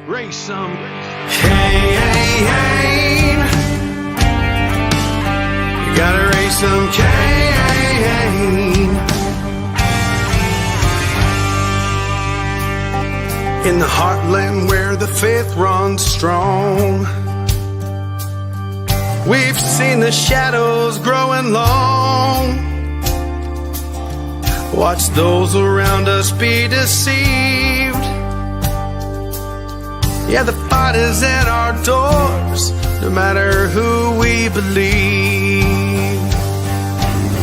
Raise some Cain. You gotta raise some Cain. In the heartland where the faith runs strong, we've seen the shadows growing long. Watch those around us be deceived. Yeah, the fight is at our doors, no matter who we believe.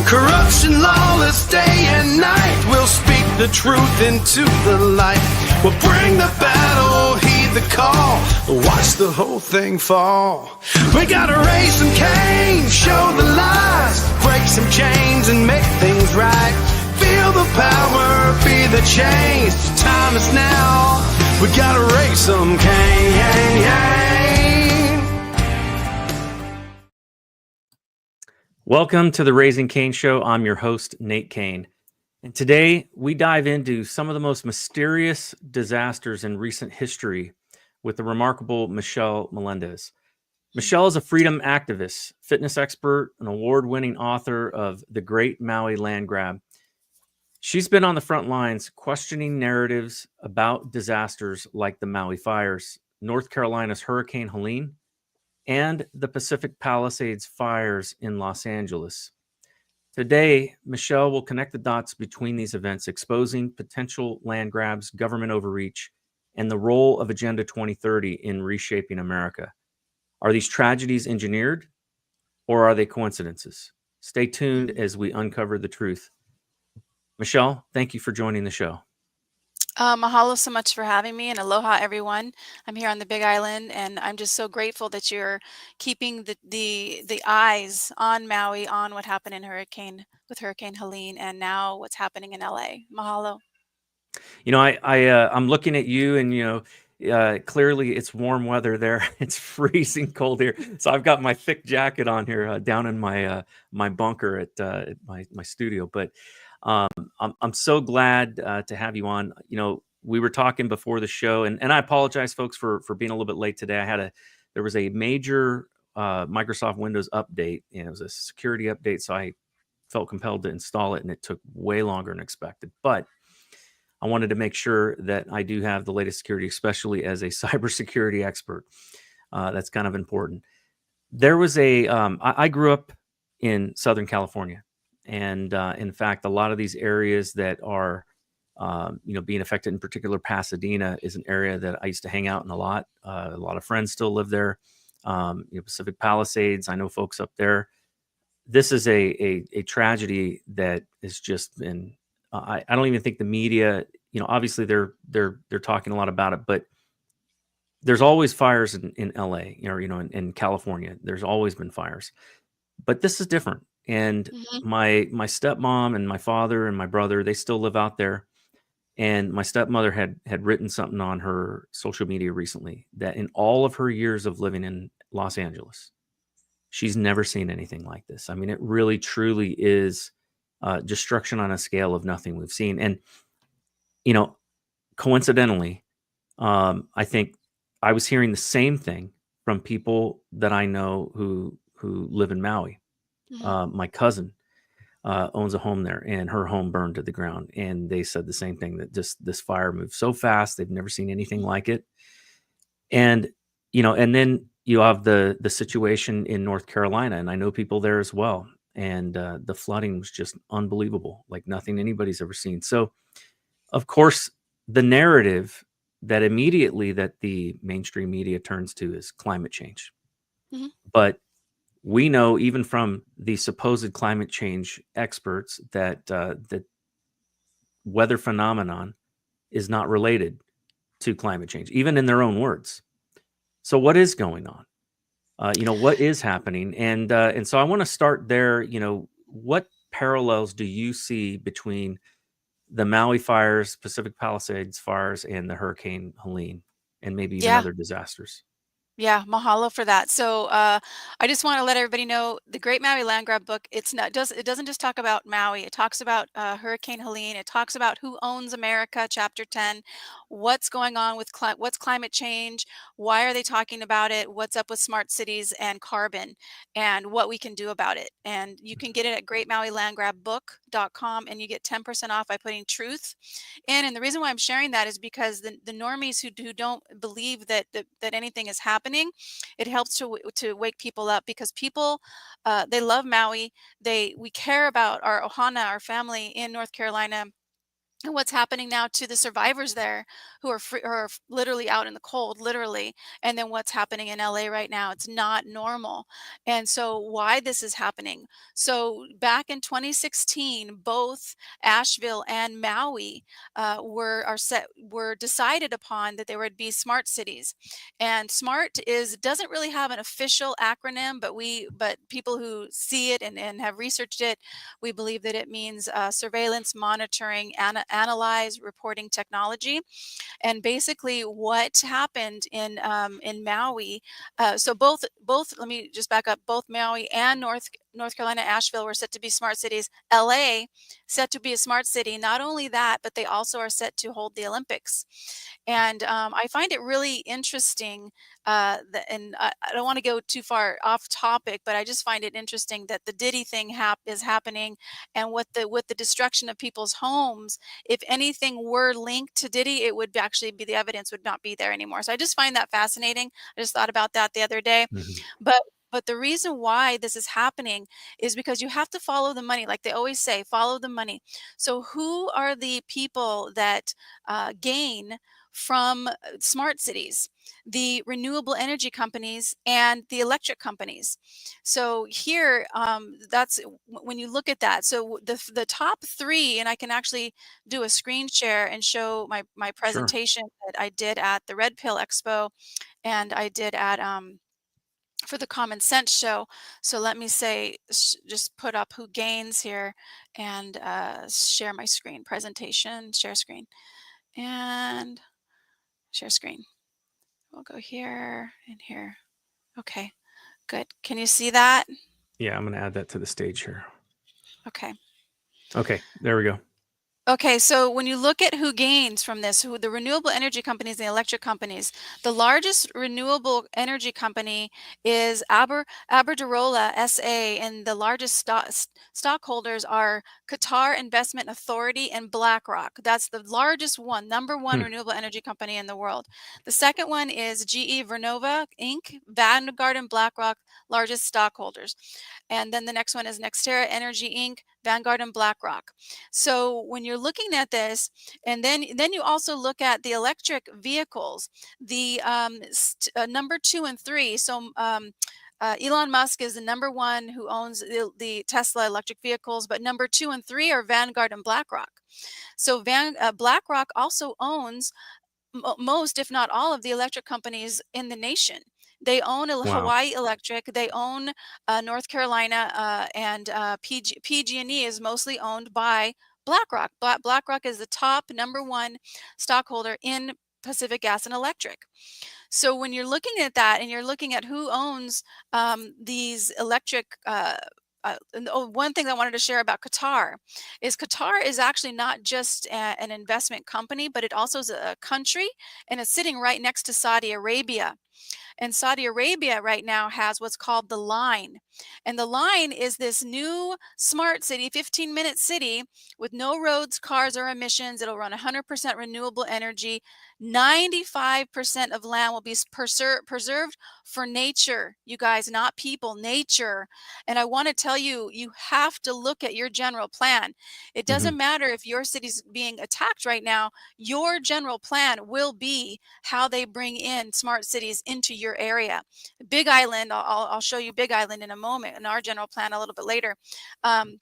Corruption, lawless day and night, we'll speak the truth into the light. We'll bring the battle, heed the call, watch the whole thing fall. We gotta raise some Cain, show the lies, break some chains and make things right. Feel the power, be the change. Time is now. We gotta raise some Cain. Welcome to the Raising Cain Show. I'm your host, Nate Cain. And today we dive into some of the most mysterious disasters in recent history with the remarkable Michelle Melendez. Michelle is a freedom activist, fitness expert, an award-winning author of The Great Maui Land Grab. She's been on the front lines questioning narratives about disasters like the Maui Fires, North Carolina's Hurricane Helene, and the Pacific Palisades Fires in Los Angeles. Today, Michelle will connect the dots between these events, exposing potential land grabs, government overreach, and the role of Agenda 2030 in reshaping America. Are these tragedies engineered, or are they coincidences? Stay tuned as we uncover the truth. Michelle, thank you for joining the show. Mahalo so much for having me, and aloha everyone. I'm here on the Big Island, and I'm just so grateful that you're keeping the eyes on Maui, on what happened in Hurricane Helene, and now what's happening in LA. Mahalo. You know, I'm looking at you, and clearly it's warm weather there. It's freezing cold here, so I've got my thick jacket on here down in my my bunker at my studio, but. I'm so glad to have you on. You know, we were talking before the show, and I apologize, folks, for being a little bit late today. There was a major Microsoft Windows update, and it was a security update, so I felt compelled to install it, and it took way longer than expected. But I wanted to make sure that I do have the latest security, especially as a cybersecurity expert. That's kind of important. There was I grew up in Southern California. And in fact, a lot of these areas that are, being affected, in particular, Pasadena is an area that I used to hang out in a lot. A lot of friends still live there. Pacific Palisades, I know folks up there. This is a tragedy that has just been. I don't even think the media. Obviously they're talking a lot about it, but there's always fires in LA, in California. There's always been fires, but this is different. And my stepmom and my father and my brother, they still live out there. And my stepmother had written something on her social media recently that in all of her years of living in Los Angeles, she's never seen anything like this. I mean, it really, truly is destruction on a scale of nothing we've seen. And, coincidentally, I think I was hearing the same thing from people that I know who live in Maui. My cousin owns a home there, and her home burned to the ground. And they said the same thing, that just this fire moved so fast. They've never seen anything like it. And, and then you have the situation in North Carolina, and I know people there as well. And the flooding was just unbelievable, like nothing anybody's ever seen. So, of course, the narrative that immediately that the mainstream media turns to is climate change. But we know, even from the supposed climate change experts, that the weather phenomenon is not related to climate change, even in their own words. So what is going on? What is happening? And so I want to start there. What parallels do you see between the Maui Fires, Pacific Palisades Fires, and the Hurricane Helene, and maybe even other disasters? Yeah, mahalo for that. So I just want to let everybody know the Great Maui Land Grab book. It doesn't just talk about Maui. It talks about Hurricane Helene. It talks about who owns America, Chapter 10, what's going on with what's climate change, why are they talking about it, what's up with smart cities and carbon, and what we can do about it. And you can get it at greatmauilandgrabbook.com, and you get 10% off by putting truth in. And the reason why I'm sharing that is because the normies who don't believe that anything is happening, it helps to wake people up, because people they love Maui. We care about our ohana, our family in North Carolina, and what's happening now to the survivors there who are literally out in the cold, literally. And then what's happening in LA right now, it's not normal. And so why this is happening. So back in 2016, both Asheville and Maui were decided upon that they would be smart cities. And smart doesn't really have an official acronym, but people who see it and have researched it, we believe that it means surveillance, monitoring, analyze, reporting technology. And basically, what happened in Maui? So both. Let me just back up. Both Maui and North Carolina, Asheville were set to be smart cities. LA set to be a smart city. Not only that, but they also are set to hold the Olympics. And I find it really interesting. And I don't want to go too far off topic, but I just find it interesting that the Diddy thing is happening, and with the destruction of people's homes. If anything were linked to Diddy, it would actually be, the evidence would not be there anymore. So I just find that fascinating. I just thought about that the other day. Mhm. But the reason why this is happening is because you have to follow the money. Like they always say, follow the money. So who are the people that gain from smart cities? The renewable energy companies and the electric companies. So here, that's when you look at that. So the top three, and I can actually do a screen share and show my Sure. presentation that I did at the Red Pill Expo, and I did at for the Common Sense Show. So let me say, just put up who gains here, and share my screen. Presentation, share screen, and share screen. We'll go here and here. Okay, good. Can you see that? Yeah, I'm going to add that to the stage here. Okay. Okay, there we go. Okay, so when you look at who gains from this, who the renewable energy companies and the electric companies, the largest renewable energy company is Aberdorola SA, and the largest stockholders are Qatar Investment Authority and BlackRock. That's the largest one, number one Hmm. renewable energy company in the world. The second one is GE Vernova Inc., Vanguard and BlackRock, largest stockholders. And then the next one is Nextera Energy Inc., Vanguard and BlackRock. So when you're looking at this, and then you also look at the electric vehicles, the number 2 and 3. So Elon Musk is the number one who owns the Tesla electric vehicles, but number 2 and 3 are Vanguard and BlackRock. So BlackRock also owns most, if not all, of the electric companies in the nation. They own Wow. Hawaii Electric. They own North Carolina, and PG&E is mostly owned by BlackRock. BlackRock is the top number one stockholder in Pacific Gas and Electric. So when you're looking at that, and you're looking at who owns these electric, one thing I wanted to share about Qatar is actually not just an investment company, but it also is a country, and it's sitting right next to Saudi Arabia. And Saudi Arabia right now has what's called the Line. And the Line is this new smart city, 15-minute city with no roads, cars, or emissions. It'll run 100% renewable energy. 95% of land will be preserved for nature, you guys, not people, nature. And I want to tell you, you have to look at your general plan. It Hmm. doesn't matter if your city's being attacked right now, your general plan will be how they bring in smart cities into your area. Big Island, I'll show you Big Island in a moment, in our general plan a little bit later. Um,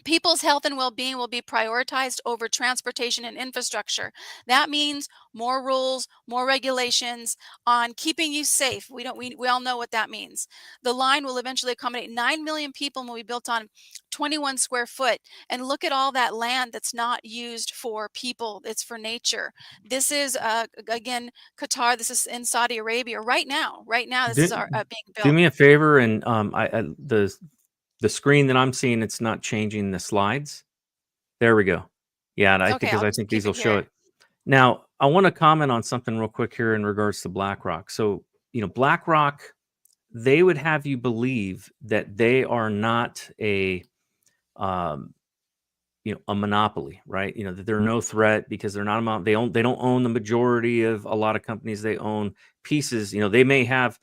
People's health and well-being will be prioritized over transportation and infrastructure. That means more rules, more regulations on keeping you safe. We all know what that means. The line will eventually accommodate 9 million people and will be built on 21 square foot. And look at all that land that's not used for people, it's for nature. This is again Qatar, this is in Saudi Arabia right now. Right now this is Do, being do built. me a favor, and the screen that I'm seeing, it's not changing the slides. There we go. Yeah, and I think Okay, because I'll I just think keep these will it show here. it. Now, I want to comment on something real quick here in regards to BlackRock. So, BlackRock, they would have you believe that they are not um, a monopoly, right? That they're no threat because they're not they don't own the majority of a lot of companies. They own pieces. They may have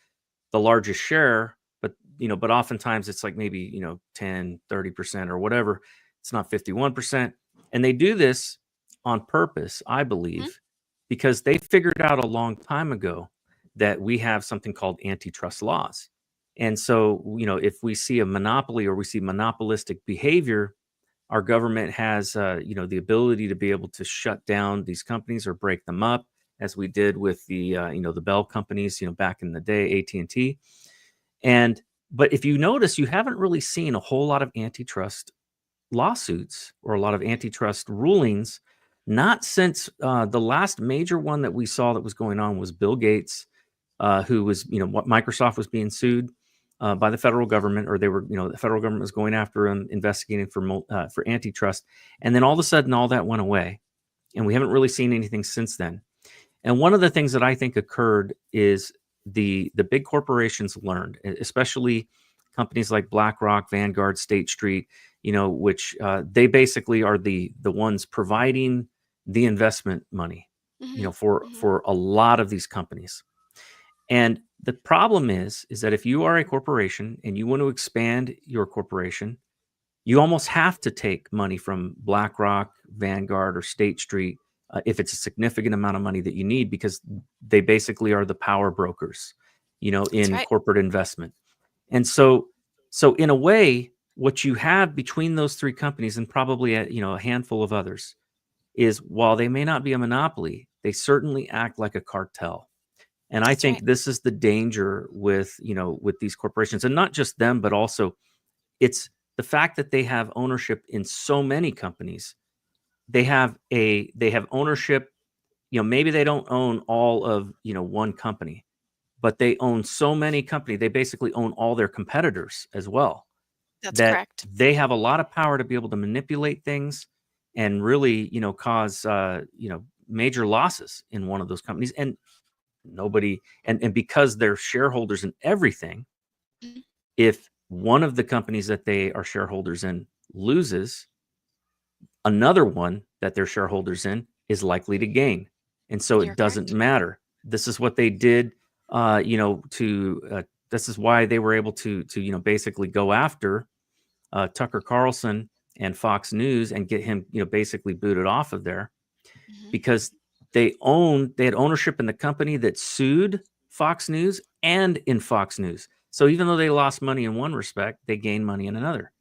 the largest share, but oftentimes it's like maybe 10, 30% or whatever. It's not 51%. And they do this on purpose, I Mhm. believe, because they figured out a long time ago that we have something called antitrust laws. And so, if we see a monopoly or we see monopolistic behavior, our government has the ability to be able to shut down these companies or break them up, as we did with the Bell companies, back in the day, AT&T. And but if you notice, you haven't really seen a whole lot of antitrust lawsuits or a lot of antitrust rulings, not since the last major one that we saw that was going on was Bill Gates, who was, what Microsoft was being sued by the federal government, or they were, the federal government was going after him, investigating for antitrust, and then all of a sudden, all that went away, and we haven't really seen anything since then. And one of the things that I think occurred is the big corporations learned, especially companies like BlackRock, Vanguard, State Street, which they basically are the ones providing the investment money, Mhm. Mhm. for a lot of these companies. And the problem is that if you are a corporation and you want to expand your corporation, you almost have to take money from BlackRock, Vanguard, or State Street if it's a significant amount of money that you need, because they basically are the power brokers, That's in right. corporate investment. And so in a way, what you have between those three companies and probably a handful of others is, while they may not be a monopoly, they certainly act like a cartel. And I That's think right. this is the danger with these corporations, and not just them, but also it's the fact that they have ownership in so many companies. They have ownership. Maybe they don't own all of one company, but they own so many companies. They basically own all their competitors as well. That's That correct. they have a lot of power to be able to manipulate things and really cause major losses in one of those companies. And nobody and because they're shareholders in everything, Mhm. if one of the companies that they are shareholders in loses, another one that they're shareholders in is likely to gain. And so it You're doesn't correct. matter. This is what they did, this is why they were able to basically go after Tucker Carlson and Fox News and get him, basically booted off of there, Mhm. because they had ownership in the company that sued Fox News and in Fox News. So even though they lost money in one respect, they gained money in another.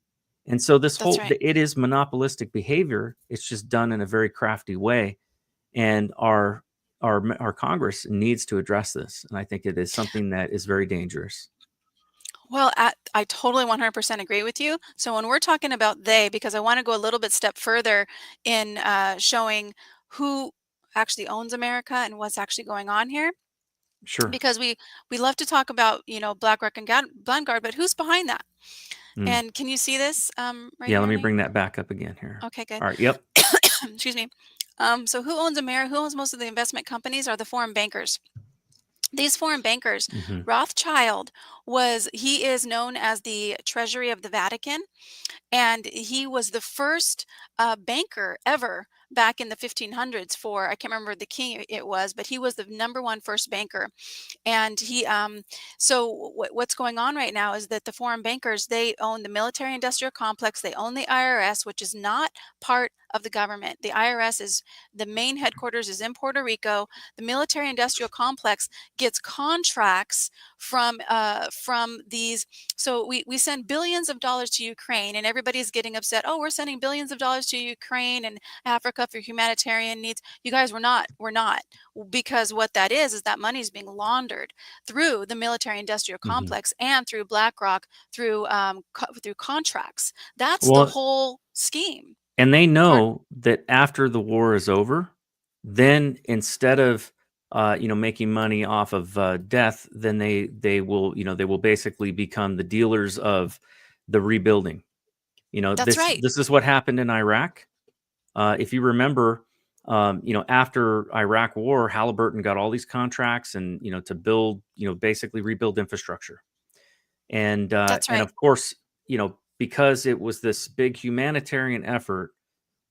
And so That's right. it is monopolistic behavior. It's just done in a very crafty way. And our Congress needs to address this. And I think it is something that is very dangerous. Well, I totally 100% agree with you. So when we're talking about they, because I want to go a little bit step further in showing who actually owns America and what's actually going on here, Sure. because we love to talk about BlackRock and Vanguard, but who's behind that? Mm. And can you see this right Yeah, let here, me Nate? bring that back up again here. Okay, good. All right. Yep. Excuse me. So who owns America? Who owns most of the investment companies are the foreign bankers. These foreign bankers, Hmm. Rothschild he is known as the Treasury of the Vatican, and he was the first banker ever back in the 1500s for, I can't remember the king it was, but he was the number one first banker. And what's going on right now is that the foreign bankers, they own the military industrial complex, they own the IRS, which is not part of the government. The IRS is the main headquarters is in Puerto Rico. The military industrial complex gets contracts from these. So we send billions of dollars to Ukraine, and everybody's getting upset. Oh, we're sending billions of dollars to Ukraine and Africa for humanitarian needs. You guys, we're not. We're not. Because what that is that money is being laundered through the military industrial Hmm. complex and through BlackRock, through through contracts. That's the Well, whole scheme. and they Go on. know that after the war is over, then instead of making money off of death, then they will they will basically become the dealers of the rebuilding. That's right. This is what happened in Iraq. If you remember, after Iraq War, Halliburton got all these contracts and to build, basically rebuild infrastructure, That's and right. of course, because it was this big humanitarian effort,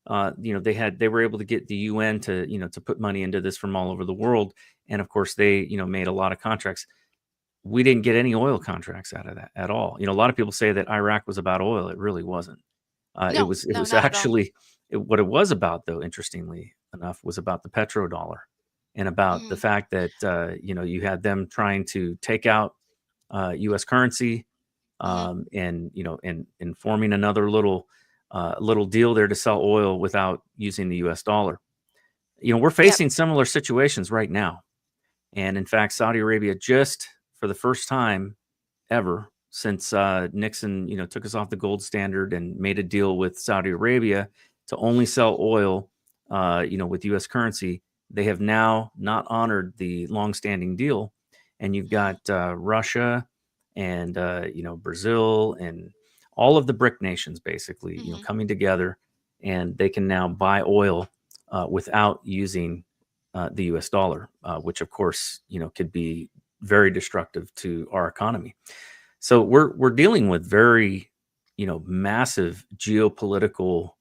they were able to get the UN to put money into this from all over the world, and of course they made a lot of contracts. We didn't get any oil contracts out of that at all. A lot of people say that Iraq was about oil. It really wasn't. No, It no, was not at all. actually what it was about, though. Interestingly enough, was about the petrodollar and about the Hmm. fact that you had them trying to take out U.S. currency, Hmm. and forming another little deal there to sell oil without using the U.S. dollar. We're Yep. facing similar situations right now, and in fact, Saudi Arabia just for the first time ever since Nixon, took us off the gold standard and made a deal with Saudi Arabia to only sell oil, with U.S. currency. They have now not honored the longstanding deal, and you've got Russia and Brazil and all of the BRIC nations basically, Hmm. coming together, and they can now buy oil without using the U.S. dollar, which of course could be very destructive to our economy. So we're dealing with very, massive geopolitical,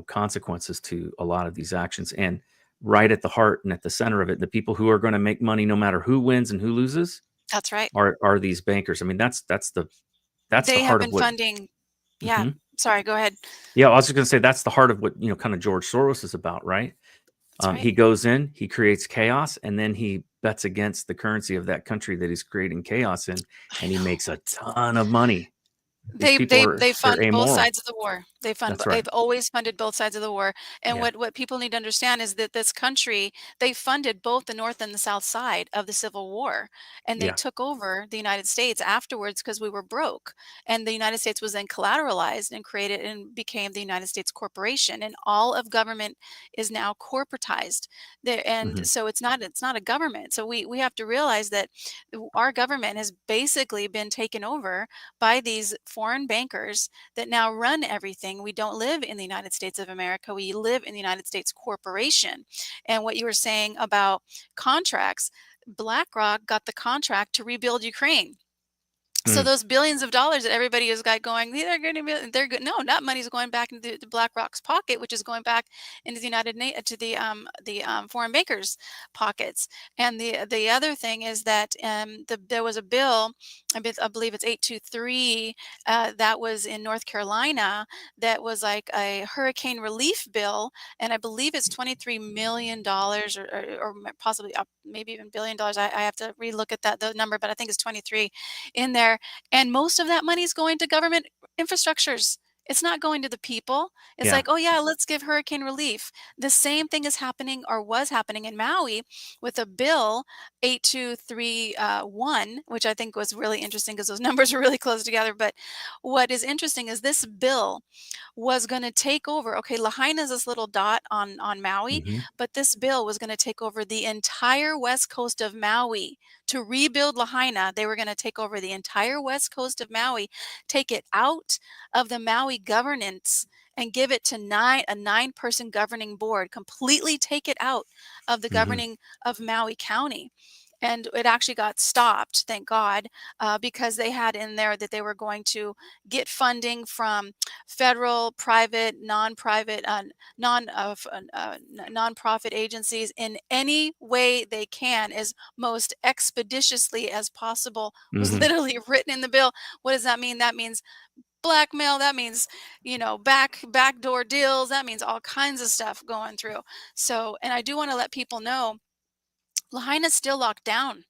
consequences to a lot of these actions. And right at the heart and at the center of it, the people who are going to make money no matter who wins and who loses That's right. are these bankers. I mean, that's the They have heart of been what. funding. Yeah. Mhm. Sorry, go ahead. Yeah, I was just going to say that's the heart of what kind of George Soros is about, right? That's right. He goes in, he creates chaos, and then he bets against the currency of that country that he's creating chaos in, I and he know. makes a ton of money. These They people they are they they're fund both amoral. sides of the war. That's right. They've always funded both sides of the war. And Yeah. what people need to understand is that this country, they funded both the north and the south side of the Civil War. And they Yeah. took over the United States afterwards because we were broke. And the United States was then collateralized and created and became the United States Corporation. And all of government is now corporatized. There, and Mhm. so it's not a government. So we have to realize that our government has basically been taken over by these foreign bankers that now run everything. We don't live in the United States of America. We live in the United States corporation. And what you were saying about contracts, BlackRock got the contract to rebuild Ukraine. So Mm. those billions of dollars that everybody has got going, they're going to be, they're good. No, that money's going back into the BlackRock's pocket, which is going back into the foreign bankers' pockets. And the other thing is that there was a bill, I believe it's 823, that was in North Carolina, that was like a hurricane relief bill, and I believe it's $23 million, or possibly maybe even $1 billion. I have to relook at the number, but I think it's 23 in there, and most of that money is going to government infrastructures. It's not going to the people. It's Yeah. like, oh yeah, let's give hurricane relief. The same thing is happening or was happening in Maui with a bill 8231, which I think was really interesting because those numbers are really close together. But what is interesting is this bill was going to take over. Okay, Lahaina is this little dot on Maui, Mhm. but this bill was going to take over the entire west coast of Maui. To rebuild Lahaina, they were going to take over the entire west coast of Maui, take it out of the Maui governance and give it to a 9-person governing board, completely take it out of the Mhm. governing of Maui County. And it actually got stopped, thank God, because they had in there that they were going to get funding from federal, private, non-private, non-profit agencies in any way they can, as most expeditiously as possible, was Mhm. literally written in the bill. What does that mean? That means blackmail. That means, backdoor deals. That means all kinds of stuff going through. So, and I do want to let people know, Lahaina's still locked down.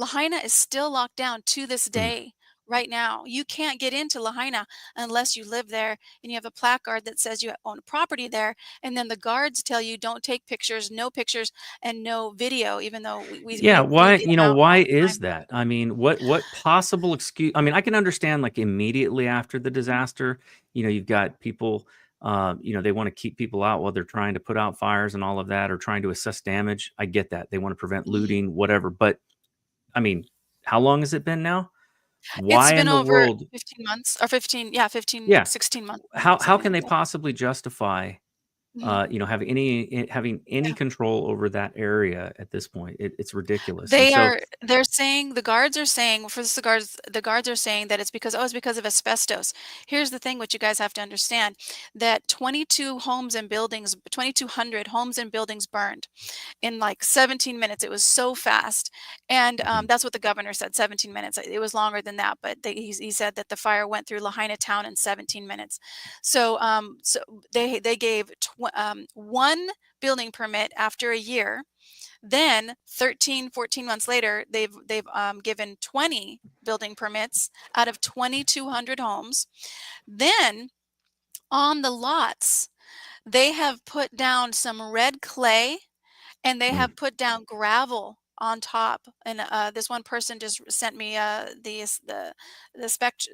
Lahaina is still locked down to this Mm. day. Right now, you can't get into Lahaina unless you live there and you have a placard that says you own property there. And then the guards tell you don't take pictures, no pictures, and no video, even though Yeah, we why, leave them out why all the time. is that? I mean, what possible excuse? I mean, I can understand like immediately after the disaster, you've got people, they want to keep people out while they're trying to put out fires and all of that, or trying to assess damage. I get that. They want to prevent Mhm. looting, whatever. But I mean, how long has it been now? It's Why been in the over world? 15 months or 15, yeah, 15, Yeah. 16 months, How something can like they that. possibly justify, Mhm. having any Yeah. control over that area at this point? It's ridiculous. And so, They're saying the guards are saying for this, the guards are saying that it's because of asbestos. Here's the thing, what you guys have to understand, that 2,200 homes and buildings burned in like 17 minutes. It was so fast. And Mhm. that's what the governor said, 17 minutes. It was longer than that, but he said that the fire went through Lahaina town in 17 minutes. So they gave one building permit after a year. Then 13, 14 months later, they've given 20 building permits out of 2,200 homes. Then on the lots, they have put down some red clay and they Mm. have put down gravel on top. And this one person just sent me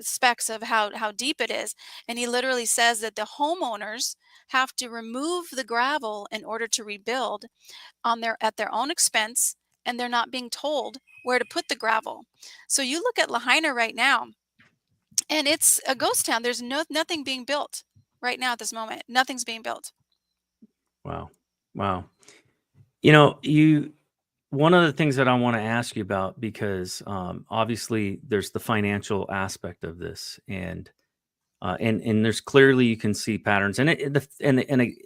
specs of how deep it is. And he literally says that the homeowners have to remove the gravel in order to rebuild at their own expense, and they're not being told where to put the gravel. So you look at Lahaina right now, and it's a ghost town. There's nothing being built right now at this moment. Nothing's being built. Wow. Wow. You one of the things that I want to ask you about, because obviously there's the financial aspect of this, and there's clearly you can see patterns, and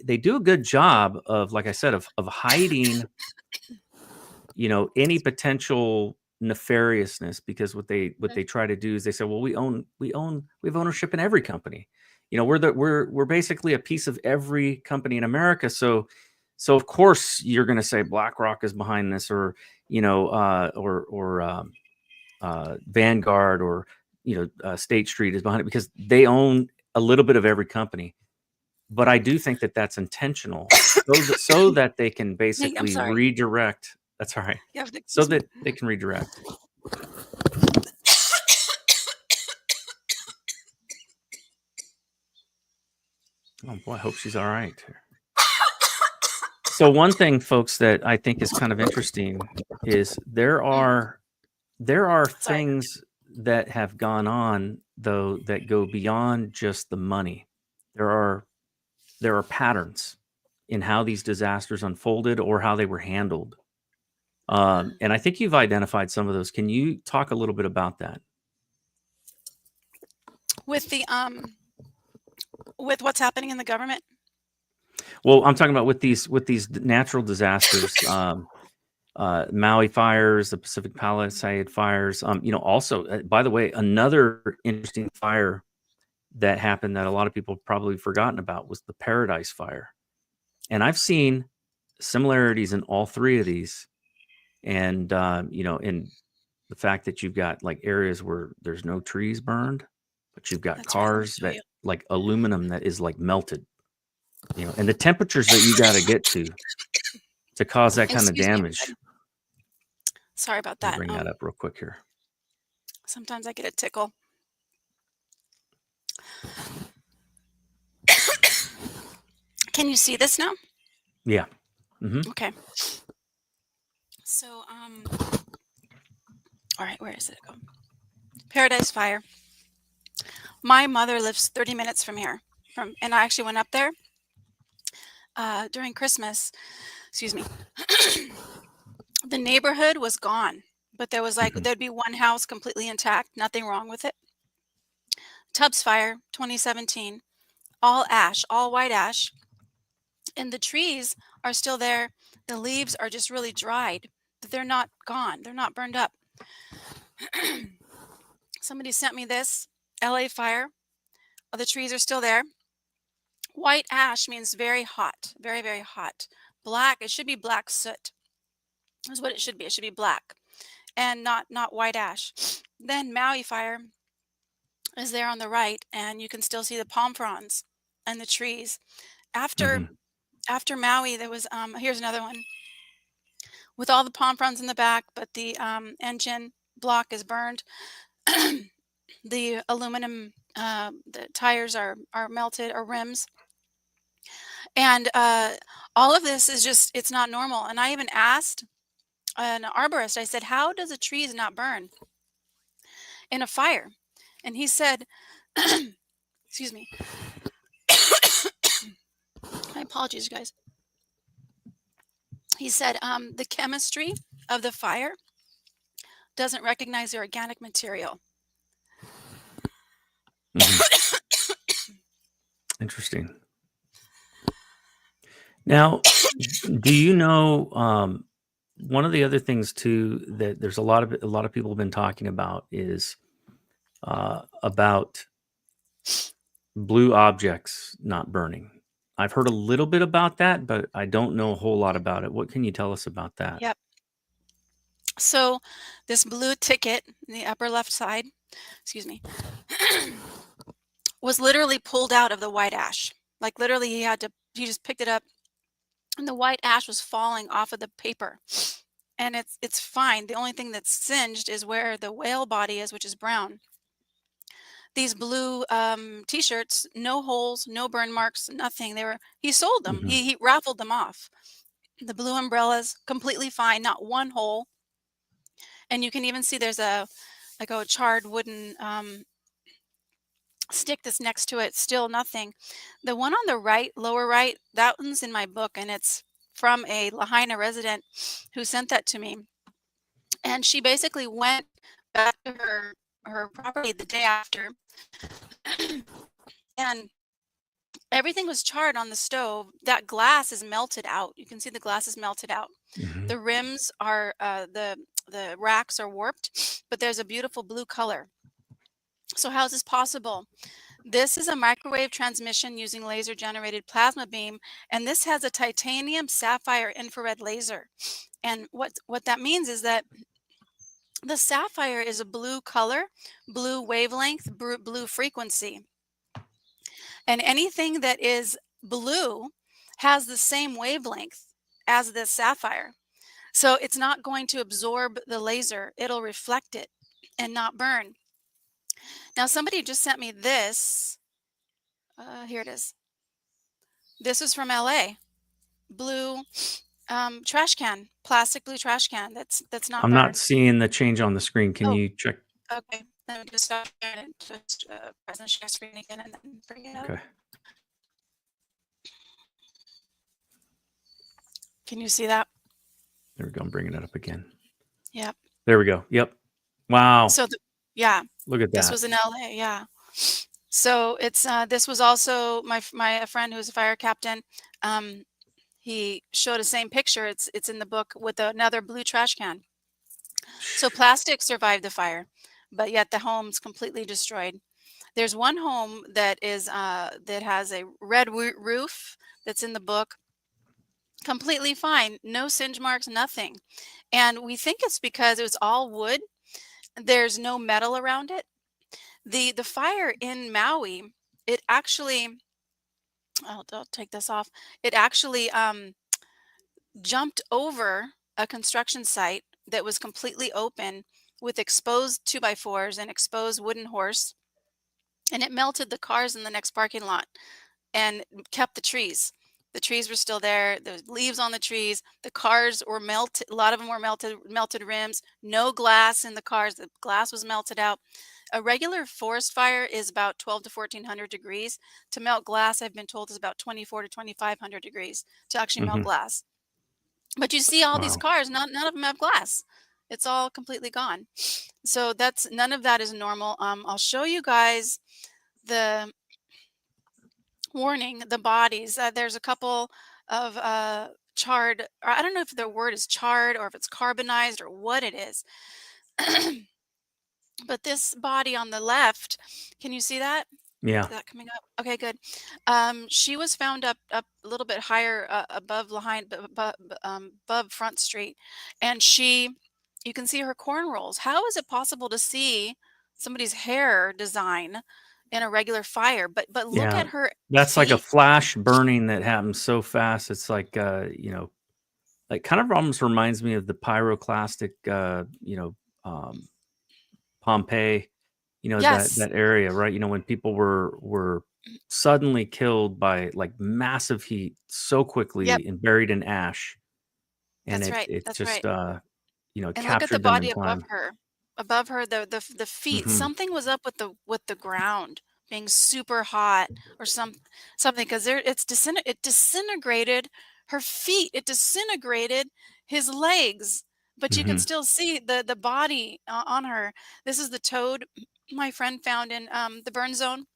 they do a good job of, like I said, of hiding, any potential nefariousness, because what they try to do is they say, well, we have ownership in every company. We're basically a piece of every company in America. So of course you're going to say BlackRock is behind this, or Vanguard, or State Street is behind it, because they own a little bit of every company. But I do think that that's intentional, so that they can Nate, I'm basically sorry. redirect. That's all right. You have to So excuse me. that they can redirect. Oh boy, I hope she's all right. So one thing, folks, that I think is kind of interesting is there Mm, are sorry. things that have gone on, though, that go beyond just the money. There are patterns in how these disasters unfolded or how they were handled. And I think you've identified some of those. Can you talk a little bit about that? With with what's happening in the government. Well, I'm talking about with these natural disasters, Maui Fires, the Pacific Palisade Fires. Also, by the way, another interesting fire that happened that a lot of people have probably forgotten about was the Paradise Fire. And I've seen similarities in all three of these. And, in the fact that you've got like areas where there's no trees burned, but you've got That's right. Let me cars show that, you. like, aluminum that is like melted, and the temperatures that you got to get to cause that kind of Excuse me, damage. everybody. Sorry about Let me that. bring that up real quick here. Sometimes I get a tickle. Can you see this now? Yeah. Hmm. Okay. So, all right, where is it? Go. Paradise Fire. My mother lives 30 minutes from here. And I actually went up there during Christmas. Excuse me. The neighborhood was gone, but there was Hmm. there'd be one house completely intact, nothing wrong with it. Tubbs Fire, 2017, all ash, all white ash, and the trees are still there. The leaves are just really dried, but they're not gone. They're not burned up. Somebody sent me this LA fire. Oh, the trees are still there. White ash means very hot, very, very hot. Black, it should be black soot, is what it should be. It should be black. and not white ash. Then Maui fire is there on the right, and you can still see the palm fronds and the trees. After Hmm. after Maui, there was here's another one with all the palm fronds in the back, but the engine block is burned. The aluminum, the tires are melted, or rims, and all of this is just, it's not normal. And I even asked an arborist. I said, "How does a trees not burn in a fire?" And he said, "Excuse me, my apologies, guys." He said, "The chemistry of the fire doesn't recognize the organic material." Hmm. Interesting. Now, do you know one of the other things too that there's a lot of people have been talking about is about blue objects not burning. I've heard a little bit about that, but I don't know a whole lot about it. What can you tell us about that? Yep. So this blue ticket in the upper left side, excuse me, was literally pulled out of the white ash. Like literally he just picked it up, and the white ash was falling off of the paper. And it's fine. The only thing that's singed is where the whale body is, which is brown. These blue t-shirts, no holes, no burn marks, nothing. He sold them. Hmm. He raffled them off. The blue umbrellas, completely fine, not one hole. And you can even see there's a charred wooden stick that's next to it, still nothing. The one on the right, lower right, that one's in my book, and it's from a Lahaina resident who sent that to me. And she basically went back to her property the day after, and everything was charred on the stove. That glass is melted out. You can see the glass is melted out. Hmm. The rims are the racks are warped, but there's a beautiful blue color. So how is this possible? This is a microwave transmission using laser generated plasma beam, and this has a titanium sapphire infrared laser. And what that means is that the sapphire is a blue color, blue wavelength, blue frequency. And anything that is blue has the same wavelength as the sapphire. So it's not going to absorb the laser, it'll reflect it and not burn. Now, somebody just sent me this. Here it is. This is from LA. Blue trash can, plastic blue trash can that's not I'm not burned. seeing the change on the screen. Can Oh, you check? okay. Let me just stop there and just press the share screen again and then bring it up. Okay. Can you see that? There we go. I'm bringing it up again. Yep. There we go. Yep. Wow. So yeah, Look at this that. was in LA. Yeah. So it's this was also a friend who's a fire captain. He showed the same picture. It's in the book with another blue trash can. So plastic survived the fire, but yet the home's completely destroyed. There's one home that is that has a red roof that's in the book, completely fine, no singe marks, nothing. And we think it's because it was all wood. There's no metal around it. The fire in Maui, it actually, I'll take this off. It actually jumped over a construction site that was completely open with exposed 2x4s and exposed wooden horse, and it melted the cars in the next parking lot and kept the trees. The trees were still there. There's leaves on the trees. The cars were melted. A lot of them were melted rims. No glass in the cars. The glass was melted out. A regular forest fire is about 12 to 1400 degrees. To melt glass, I've been told, is about 24 to 2500 degrees to actually melt Hmm. glass. But you see all these Wow. cars, none of them have glass. It's all completely gone. So none of that is normal. I'll show you guys the warning, the bodies. There's a couple of charred, or I don't know if the word is charred or if it's carbonized or what it is. But this body on the left, can you see that? Yeah. Is that coming up? Okay, good. She was found up a little bit higher above Lahaina, above Front Street, and she You can see her corn rolls. How is it possible to see somebody's hair design in a regular fire? But look Yeah. at her That's like a feet. flash burning that happens so fast. It's like, like kind of almost reminds me of the pyroclastic, Pompeii, that Yes. area, right? When people were suddenly killed by like massive heat so Yep. quickly and buried in ash, and That's it right. it That's right. just And look at the captured them in body above time. her. Above her, the feet. Hmm. Something was up with the ground being super hot or something because there it disintegrated her feet. It disintegrated his legs, but you can Hmm. still see the body on her. This is the toad my friend found in the burn zone.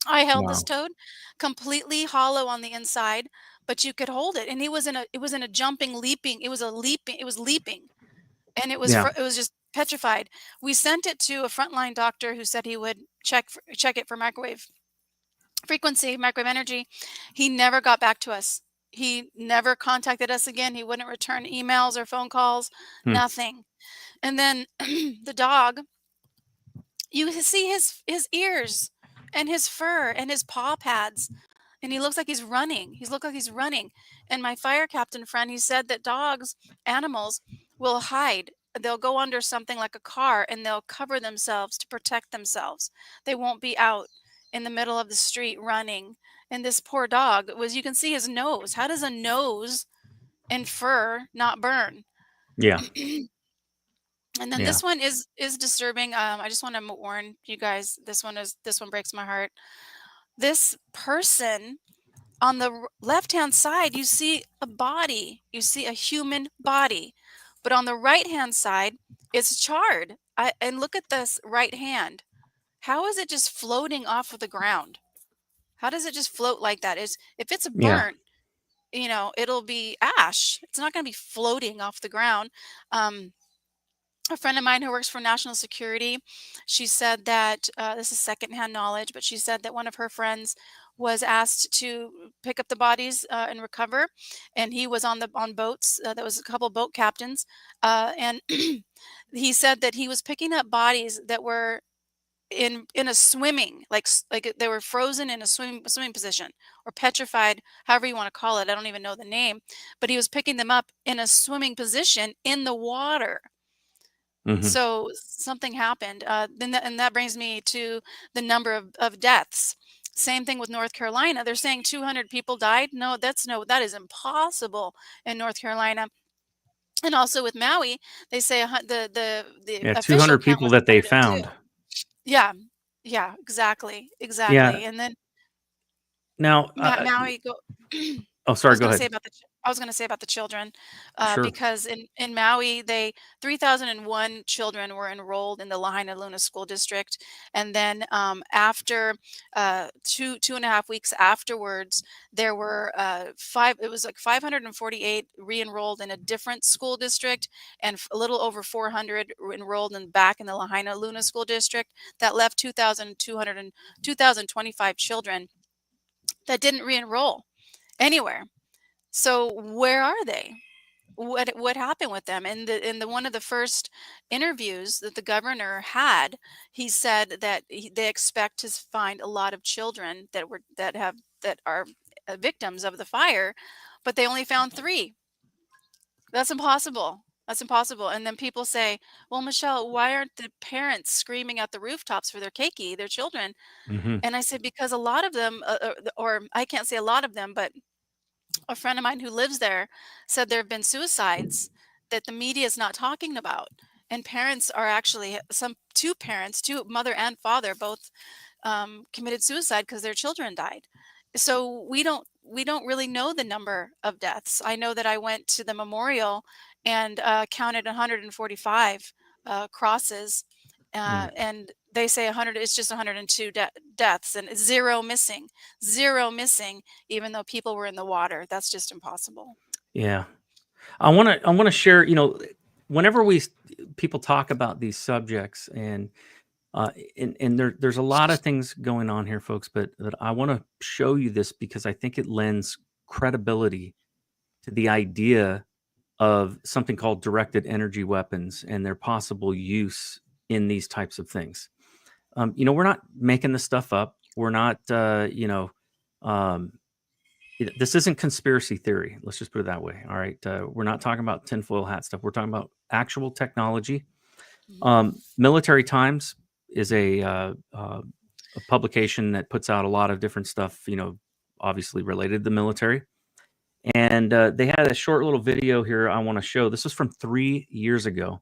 I held this Wow. toad completely hollow on the inside, but you could hold it, and it was in a jumping, leaping. It was leaping, and Yeah. it was just petrified. We sent it to a frontline doctor who said he would check it for microwave frequency, microwave energy. He never got back to us. He never contacted us again. He wouldn't return emails or phone calls, Hmm. nothing. And then the dog, you see his ears and his fur and his paw pads, and he looks like he's running. He's looked like he's running. And my fire captain friend, he said that dogs, animals, will hide. They'll go under something like a car and they'll cover themselves to protect themselves. They won't be out in the middle of the street running. And this poor dog was, you can see his nose. How does a nose and fur not burn? Yeah. And then Yeah. this one is disturbing. I just want to warn you guys. This one breaks my heart. This person on the left-hand side, you see a body. You see a human body. But on the right-hand side, it's charred. And look at this right hand. How is it just floating off of the ground? How does it just float like that? Is if it's Yeah. burnt, it'll be ash. It's not going to be floating off the ground. Um, a friend of mine who works for national security, she said that this is secondhand knowledge, but she said that one of her friends was asked to pick up the bodies and recover, and he was on boats. There was a couple boat captains, and he said that he was picking up bodies that were in a swimming, like they were frozen in a swimming position or petrified, however you want to call it. I don't even know the name, but he was picking them up in a swimming position in the water. Hmm. So something happened. And that brings me to the number of deaths. Same thing with North Carolina. They're saying 200 people died. No, that is impossible in North Carolina. And also with Maui, they say the Yeah. official 200 count people was that they 102. found. Yeah, yeah, Yeah. exactly. And then Now, Maui go. oh, I sorry. was Go going to ahead. say about I was going to say about the children, Sure. because in Maui, 3,001 children were enrolled in the Lahaina Luna School District, and then after two and a half weeks afterwards, there were five. It was like 548 re-enrolled in a different school district, and a little over 400 were enrolled back in the Lahaina Luna School District. That left 2,200 and 2,025 children that didn't re-enroll anywhere. So where are they? What happened with them? In the one of the first interviews that the governor had, he said that they expect to find a lot of children that are victims of the fire, but they only found 3. That's impossible. That's impossible. And then people say, "Well, Michelle, why aren't the parents screaming at the rooftops for their keiki, their children?" Hmm. And I said, "Because a lot of them, or I can't say a lot of them, but a friend of mine who lives there said there have been suicides that the media is not talking about, and parents are actually two mother and father, both committed suicide because their children died. So we don't really know the number of deaths. I know that I went to the memorial and counted 145 crosses, and they say 100. It's just 102 deaths and zero missing, even though people were in the water. That's just impossible. Yeah. I want to share, whenever people talk about these subjects, and there's a lot of things going on here, folks, but I want to show you this because I think it lends credibility to the idea of something called directed energy weapons and their possible use in these types of things. We're not making this stuff up. We're not, this isn't conspiracy theory. Let's just put it that way. All right. We're not talking about tinfoil hat stuff. We're talking about actual technology. Military Times is a publication that puts out a lot of different stuff, obviously related to the military. And they had a short little video here I want to show. This is from 3 years ago.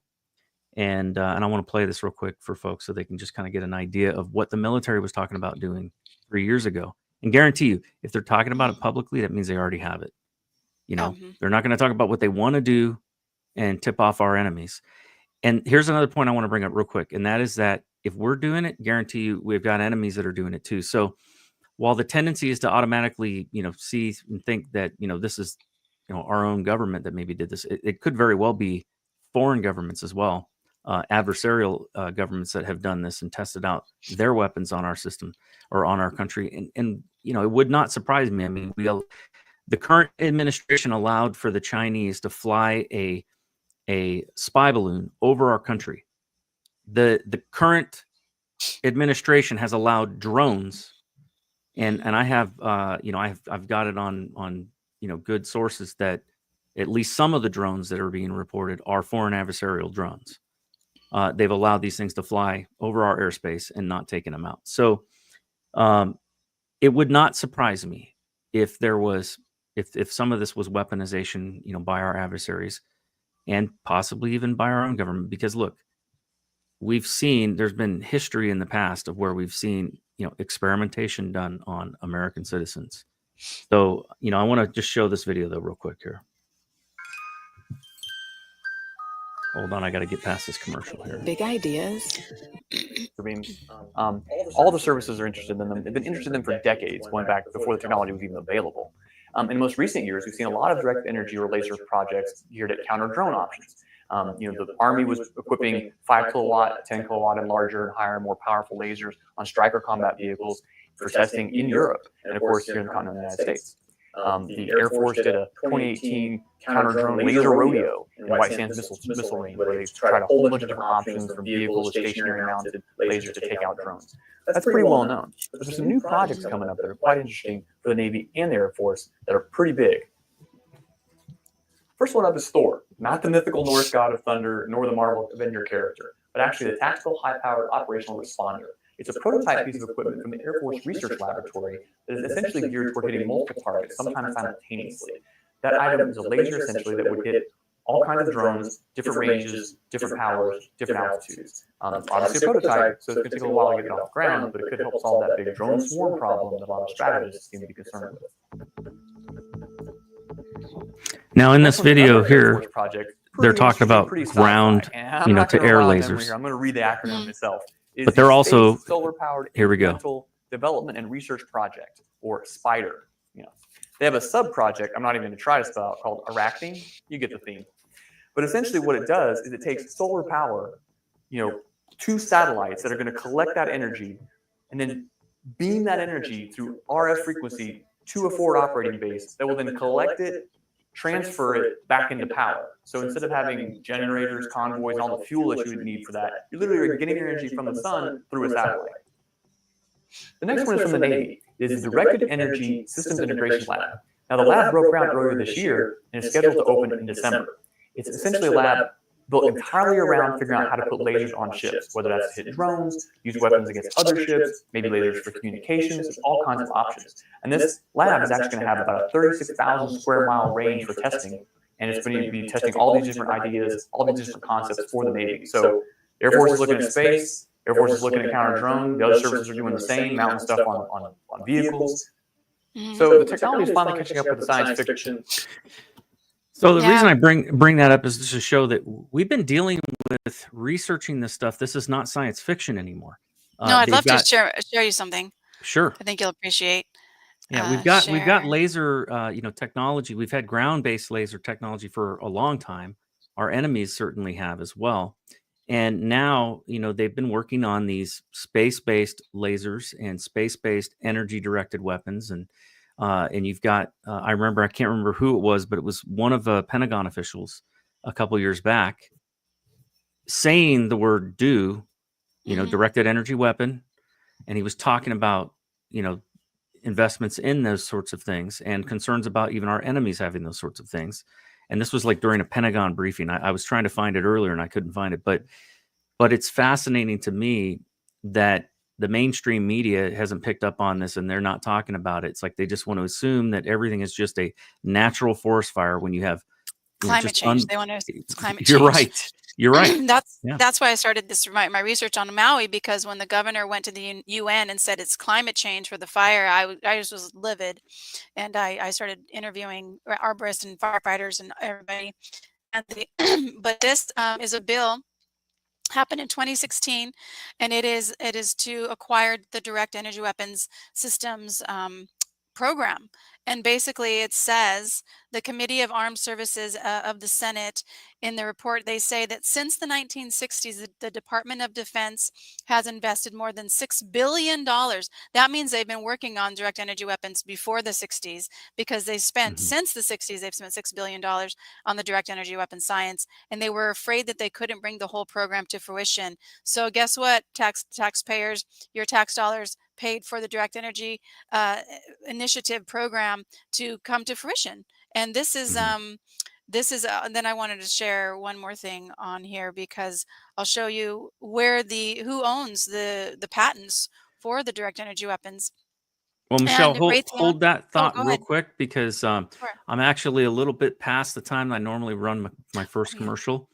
And I want to play this real quick for folks so they can just kind of get an idea of what the military was talking about doing 3 years ago. And guarantee you, if they're talking about it publicly, that means they already have it. They're not going to talk about what they want to do and tip off our enemies. And here's another point I want to bring up real quick. And that is that if we're doing it, guarantee you, we've got enemies that are doing it too. So while the tendency is to automatically, see and think that, this is, our own government that maybe did this, it could very well be foreign governments as well. Adversarial governments that have done this and tested out their weapons on our system or on our country. And it would not surprise me. I mean, the current administration allowed for the Chinese to fly a spy balloon over our country. The current administration has allowed drones, and I have I've got it on good sources that at least some of the drones that are being reported are foreign adversarial drones. They've allowed these things to fly over our airspace and not taking them out. So it would not surprise me if there was, if some of this was weaponization, by our adversaries and possibly even by our own government. Because look, we've seen, there's been history in the past of where we've seen, experimentation done on American citizens. So, I want to just show this video though real quick here. Hold on, I got to get past this commercial here. Big ideas. All the services are interested in them. They've been interested in them for decades, going back before the technology was even available. In most recent years, we've seen a lot of direct energy or laser projects geared at counter drone options. The Army was equipping 5 kilowatt, 10 kilowatt, and larger and higher, more powerful lasers on Stryker combat vehicles for testing in Europe and, of course, here in the continental United States. The Air Force did a 2018 counter-drone laser rodeo in White Sands missile range, where they tried a whole bunch of different options from vehicle to stationary mounted lasers to take out drones. That's pretty well known. But there's some new projects coming up that are quite interesting for the Navy and the Air Force that are pretty big. First one up is Thor, not the mythical Norse god of thunder, nor the Marvel Avenger character, but actually the tactical, high-powered operational responder. It's a prototype piece of equipment from the Air Force Research Laboratory that is essentially geared toward hitting multiple targets, sometimes simultaneously. That item is a laser, essentially, that would hit all kinds of drones, different ranges, different powers, different altitudes. Obviously a prototype, so it's going to take a while to get it off the ground, but it could help solve that big drone swarm problem that a lot of strategists seem to be concerned with. Now, in this video here, they're talking about ground, to air lasers. I'm going to read the acronym itself. But they're also solar-powered here we go. Development and Research Project, or SPIDER. They have a sub-project I'm not even going to try to spell out called Arachne. You get the theme. But essentially what it does is it takes solar power, 2 satellites that are going to collect that energy and then beam that energy through RF frequency to a forward operating base that will then collect it, transfer it back into power. So instead of having generators, convoys, and all the fuel that you would need for that, you're literally getting your energy from the sun through a satellite. The next one is from the Navy. It is the Directed Energy Systems Integration Lab. Now, the lab broke ground earlier this year and is scheduled to open in December. It's essentially a lab built entirely around figuring out how to put lasers on ships, whether that's to hit drones, use weapons against other ships, maybe lasers for communications. There's all kinds of options. And this lab is actually going to have about a 36,000 square mile range for testing. And it's going to be testing all these different ideas, all these different concepts for the Navy. So Air Force is looking at space, Air Force is looking at counter drone, the other services are doing the same, mounting stuff on vehicles. So the technology is finally catching up with the science fiction. So the reason I bring that up is just to show that we've been dealing with researching this stuff. This is not science fiction anymore. No, I'd love to share you something. Sure. I think you'll appreciate. Yeah, we've got laser, technology. We've had ground-based laser technology for a long time. Our enemies certainly have as well. And now, they've been working on these space-based lasers and space-based energy-directed weapons. And And you've got, I can't remember who it was, but it was one of the Pentagon officials a couple years back saying the word "do," directed energy weapon, and he was talking about, investments in those sorts of things and concerns about even our enemies having those sorts of things. And this was like during a Pentagon briefing. I was trying to find it earlier and I couldn't find it, but it's fascinating to me that the mainstream media hasn't picked up on this and they're not talking about it. It's like they just want to assume that everything is just a natural forest fire when you have climate change. They want to. It's climate change. You're right. You're right. That's why I started my research on Maui, because when the governor went to the UN and said it's climate change for the fire, I just was livid, and I started interviewing arborists and firefighters and everybody. And but this is a bill happened in 2016, and it is to acquire the direct energy weapons systems program. And basically it says the Committee of Armed Services of the Senate, in the report, they say that since the 1960s, the Department of Defense has invested more than $6 billion. That means they've been working on direct energy weapons before the 60s, because they spent, since the 60s, they've spent $6 billion on the direct energy weapon science, and they were afraid that they couldn't bring the whole program to fruition. So guess what, taxpayers, your tax dollars paid for the direct energy initiative program to come to fruition. And this is then I wanted to share one more thing on here, because I'll show you who owns the patents for the direct energy weapons. Well, Michelle, hold that thought real ahead. quick, because I'm actually a little bit past the time I normally run my first commercial.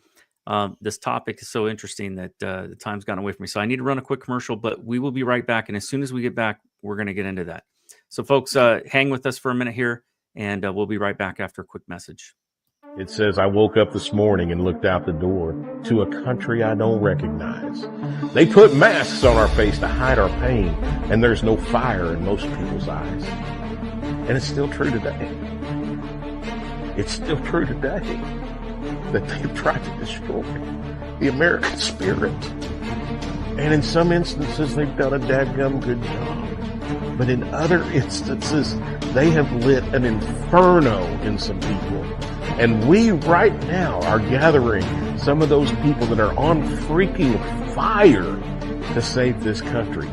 This topic is so interesting that the time's gotten away from me. So I need to run a quick commercial, but we will be right back. And as soon as we get back, we're going to get into that. So folks, hang with us for a minute here, and we'll be right back after a quick message. It says, I woke up this morning and looked out the door to a country I don't recognize. They put masks on our face to hide our pain, and there's no fire in most people's eyes. And it's still true today. It's still true today that they've tried to destroy the American spirit. And in some instances, they've done a dadgum good job. But in other instances, they have lit an inferno in some people. And we right now are gathering some of those people that are on freaking fire to save this country.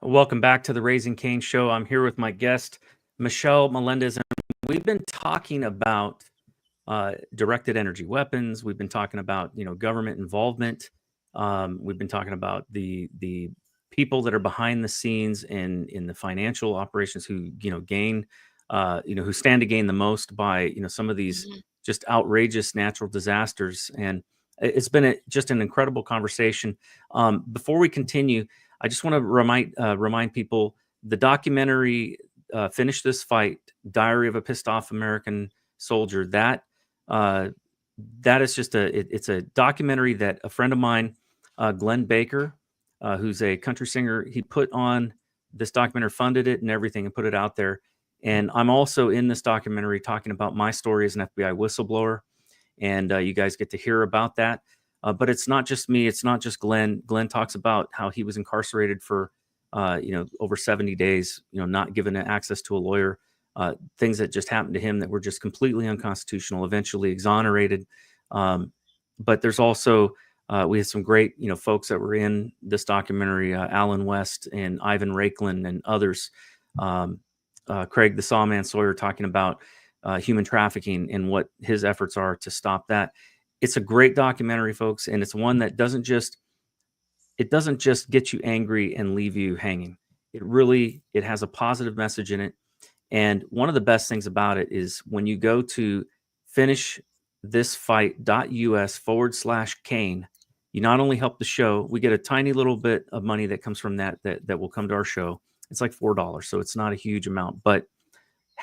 Welcome back to the Raising Cain Show. I'm here with my guest, Michelle Melendez, and we've been talking about directed energy weapons. We've been talking about government involvement. We've been talking about the people that are behind the scenes in the financial operations who gain who stand to gain the most by some of these just outrageous natural disasters. And it's been just an incredible conversation. Before we continue, I just want to remind people the documentary "Finish This Fight: Diary of a Pissed Off American Soldier." That is just it's a documentary that a friend of mine, Glenn Baker, who's a country singer, he put on this documentary, funded it and everything, and put it out there. And I'm also in this documentary talking about my story as an FBI whistleblower, and you guys get to hear about that. But it's not just me. It's not just Glenn. Glenn talks about how he was incarcerated for, over 70 days, not given access to a lawyer, things that just happened to him that were just completely unconstitutional, eventually exonerated. But there's also, we had some great, folks that were in this documentary, Alan West and Ivan Rakelin and others, Craig the Sawman Sawyer, talking about human trafficking and what his efforts are to stop that. it's a great documentary, folks, and it's one that doesn't just get you angry and leave you hanging. It has a positive message in it. And one of the best things about it is when you go to finishthisfight.us/Cain, you not only help the show, we get a tiny little bit of money that comes from that will come to our show. It's like $4, so it's not a huge amount, but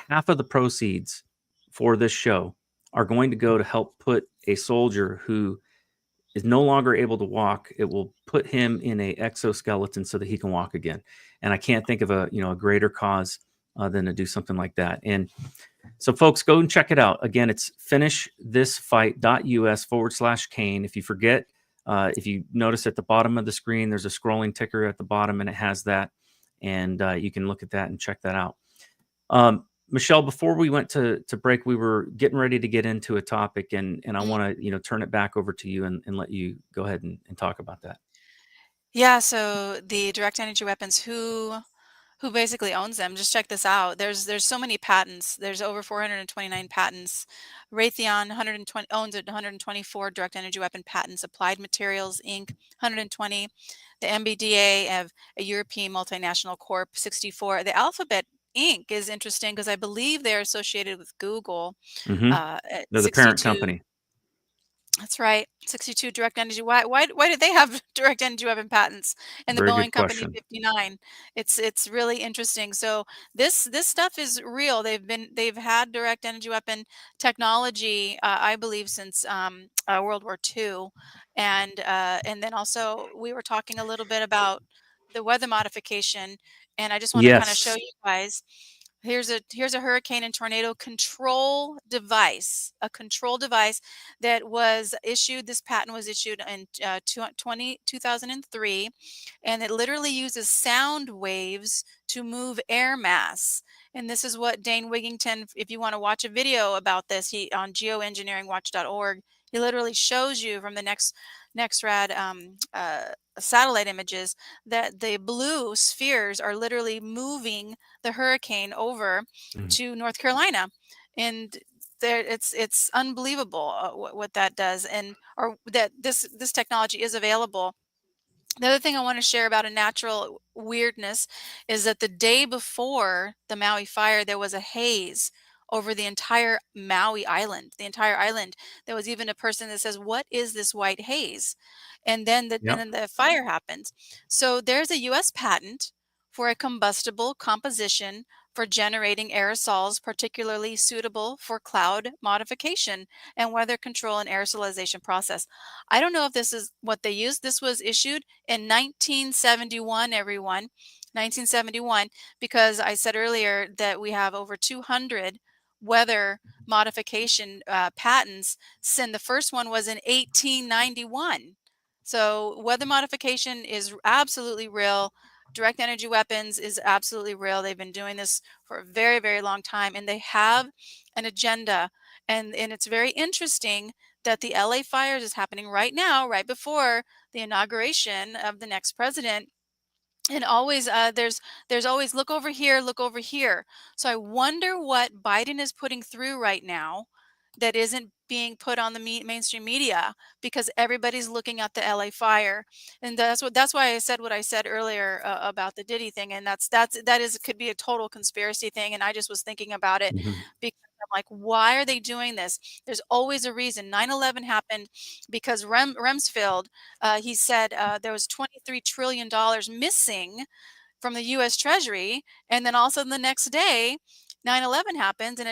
half of the proceeds for this show are going to go to help put a soldier who is no longer able to walk. It will put him in a exoskeleton so that he can walk again. And I can't think of a greater cause than to do something like that. And so, folks, go and check it out. Again, it's finishthisfight.us/Cain. If you forget, if you notice at the bottom of the screen, there's a scrolling ticker at the bottom, and it has that. And you can look at that and check that out. Michelle, before we went to break, we were getting ready to get into a topic, and I want to turn it back over to you and let you go ahead and talk about that. Yeah, so the direct energy weapons, who basically owns them? Just check this out. There's so many patents. There's over 429 patents. Raytheon 120 owns 124 direct energy weapon patents. Applied Materials Inc. 120. The MBDA of a European multinational corp 64. The Alphabet Inc. is interesting because I believe they're associated with Google. They're the 62. parent company. That's right. 62 direct energy. Why did they have direct energy weapon patents? And the Very Boeing good company question. 59. It's really interesting. So this stuff is real. They've had direct energy weapon technology, I believe, since World War II, and then also we were talking a little bit about the weather modification, and I just want to kind of show Yes. you guys. Here's a hurricane and tornado control device, a control device that was issued. This patent was issued in 2003, and it literally uses sound waves to move air mass. And this is what Dane Wigington, if you want to watch a video about this, he on geoengineeringwatch.org, he literally shows you from the NEXRAD satellite images that the blue spheres are literally moving the hurricane over to North Carolina, and there it's unbelievable what that does, and or that this technology is available. The other thing I want to share about a natural weirdness is that the day before the Maui fire, there was a haze over the entire Maui island, the entire island. There was even a person that says, "What is this white haze?" And then the fire happened. So there's a U.S. patent for a combustible composition for generating aerosols, particularly suitable for cloud modification and weather control and aerosolization process. I don't know if this is what they used. This was issued in 1971, everyone. 1971, because I said earlier that we have over 200 weather modification patents, and the first one was in 1891. So weather modification is absolutely real. Direct energy weapons is absolutely real. They've been doing this for a very, very long time, and they have an agenda. And it's very interesting that the LA fires is happening right now, right before the inauguration of the next president. And always there's always look over here, look over here. So I wonder what Biden is putting through right now that isn't being put on the mainstream media, because everybody's looking at the LA fire. And that's why I said what I said earlier about the Diddy thing, and could be a total conspiracy thing, and I just was thinking about it because I'm like, why are they doing this? There's always a reason. 9/11 happened because Rumsfeld, he said there was $23 trillion missing from the U.S. Treasury, and then also the next day, 9/11 happens, and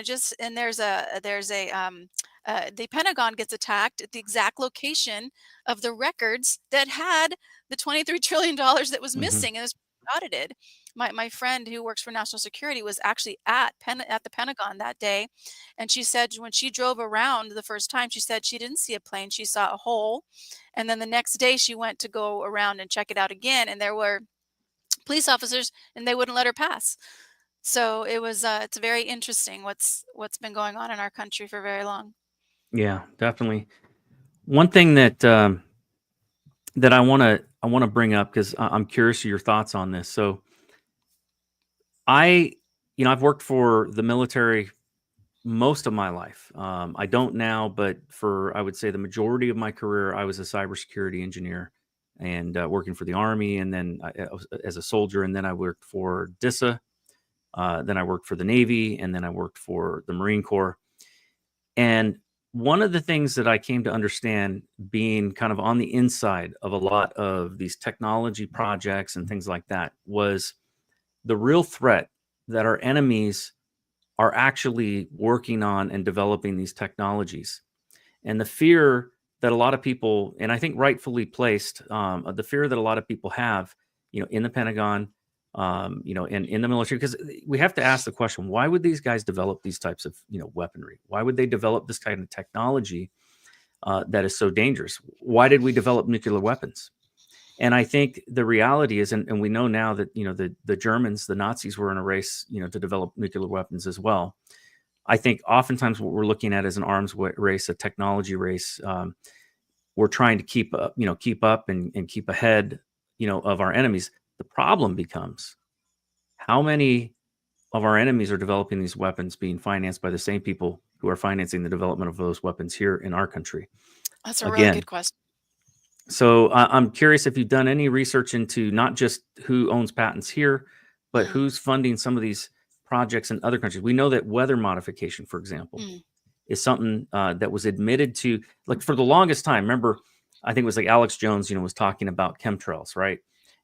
the Pentagon gets attacked at the exact location of the records that had the $23 trillion that was missing, and it was audited. My friend who works for national security was actually at the Pentagon that day, and she said when she drove around the first time, she said she didn't see a plane, she saw a hole. And then the next day she went to go around and check it out again, and there were police officers, and they wouldn't let her pass. So it's very interesting what's been going on in our country for very long. Yeah, definitely. One thing that I want to bring up, because I'm curious of your thoughts on this. So I've worked for the military most of my life. I don't now, but for, I would say, the majority of my career, I was a cybersecurity engineer and working for the Army, and then as a soldier, and then I worked for DISA, then I worked for the Navy, and then I worked for the Marine Corps. And one of the things that I came to understand, being kind of on the inside of a lot of these technology projects and things like that, was the real threat that our enemies are actually working on and developing these technologies. And the fear that a lot of people, and I think rightfully placed, the fear that a lot of people have, in the Pentagon, and in the military, because we have to ask the question, why would these guys develop these types of, weaponry? Why would they develop this kind of technology that is so dangerous? Why did we develop nuclear weapons? And I think the reality is, and we know now that, the Germans, the Nazis, were in a race, to develop nuclear weapons as well. I think oftentimes what we're looking at is an arms race, a technology race. We're trying to keep up and keep ahead, of our enemies. The problem becomes, how many of our enemies are developing these weapons being financed by the same people who are financing the development of those weapons here in our country? That's a really Again, good question. so I'm curious if you've done any research into not just who owns patents here, but who's funding some of these projects in other countries. We know that weather modification, for example, is something that was admitted to, like, for the longest time. Remember, I think it was like Alex Jones, was talking about chemtrails, right?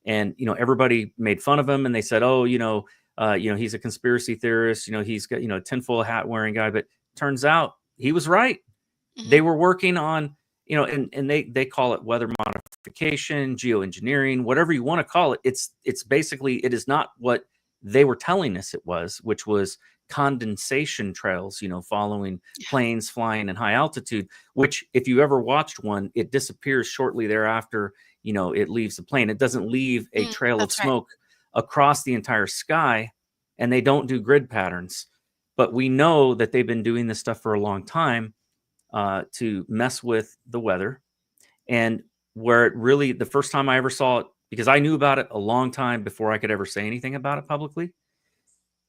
And, everybody made fun of him, and they said, oh, he's a conspiracy theorist, he's got, tinfoil hat wearing guy. But turns out he was right. They were working on, and they call it weather modification, geoengineering, whatever you want to call it. It's basically, it is not what they were telling us it was, which was condensation trails, following planes flying in high altitude, which, if you ever watched one, it disappears shortly thereafter. It leaves the plane. It doesn't leave a trail of smoke across the entire sky, and they don't do grid patterns. But we know that they've been doing this stuff for a long time to mess with the weather. And where it really, the first time I ever saw it, because I knew about it a long time before I could ever say anything about it publicly.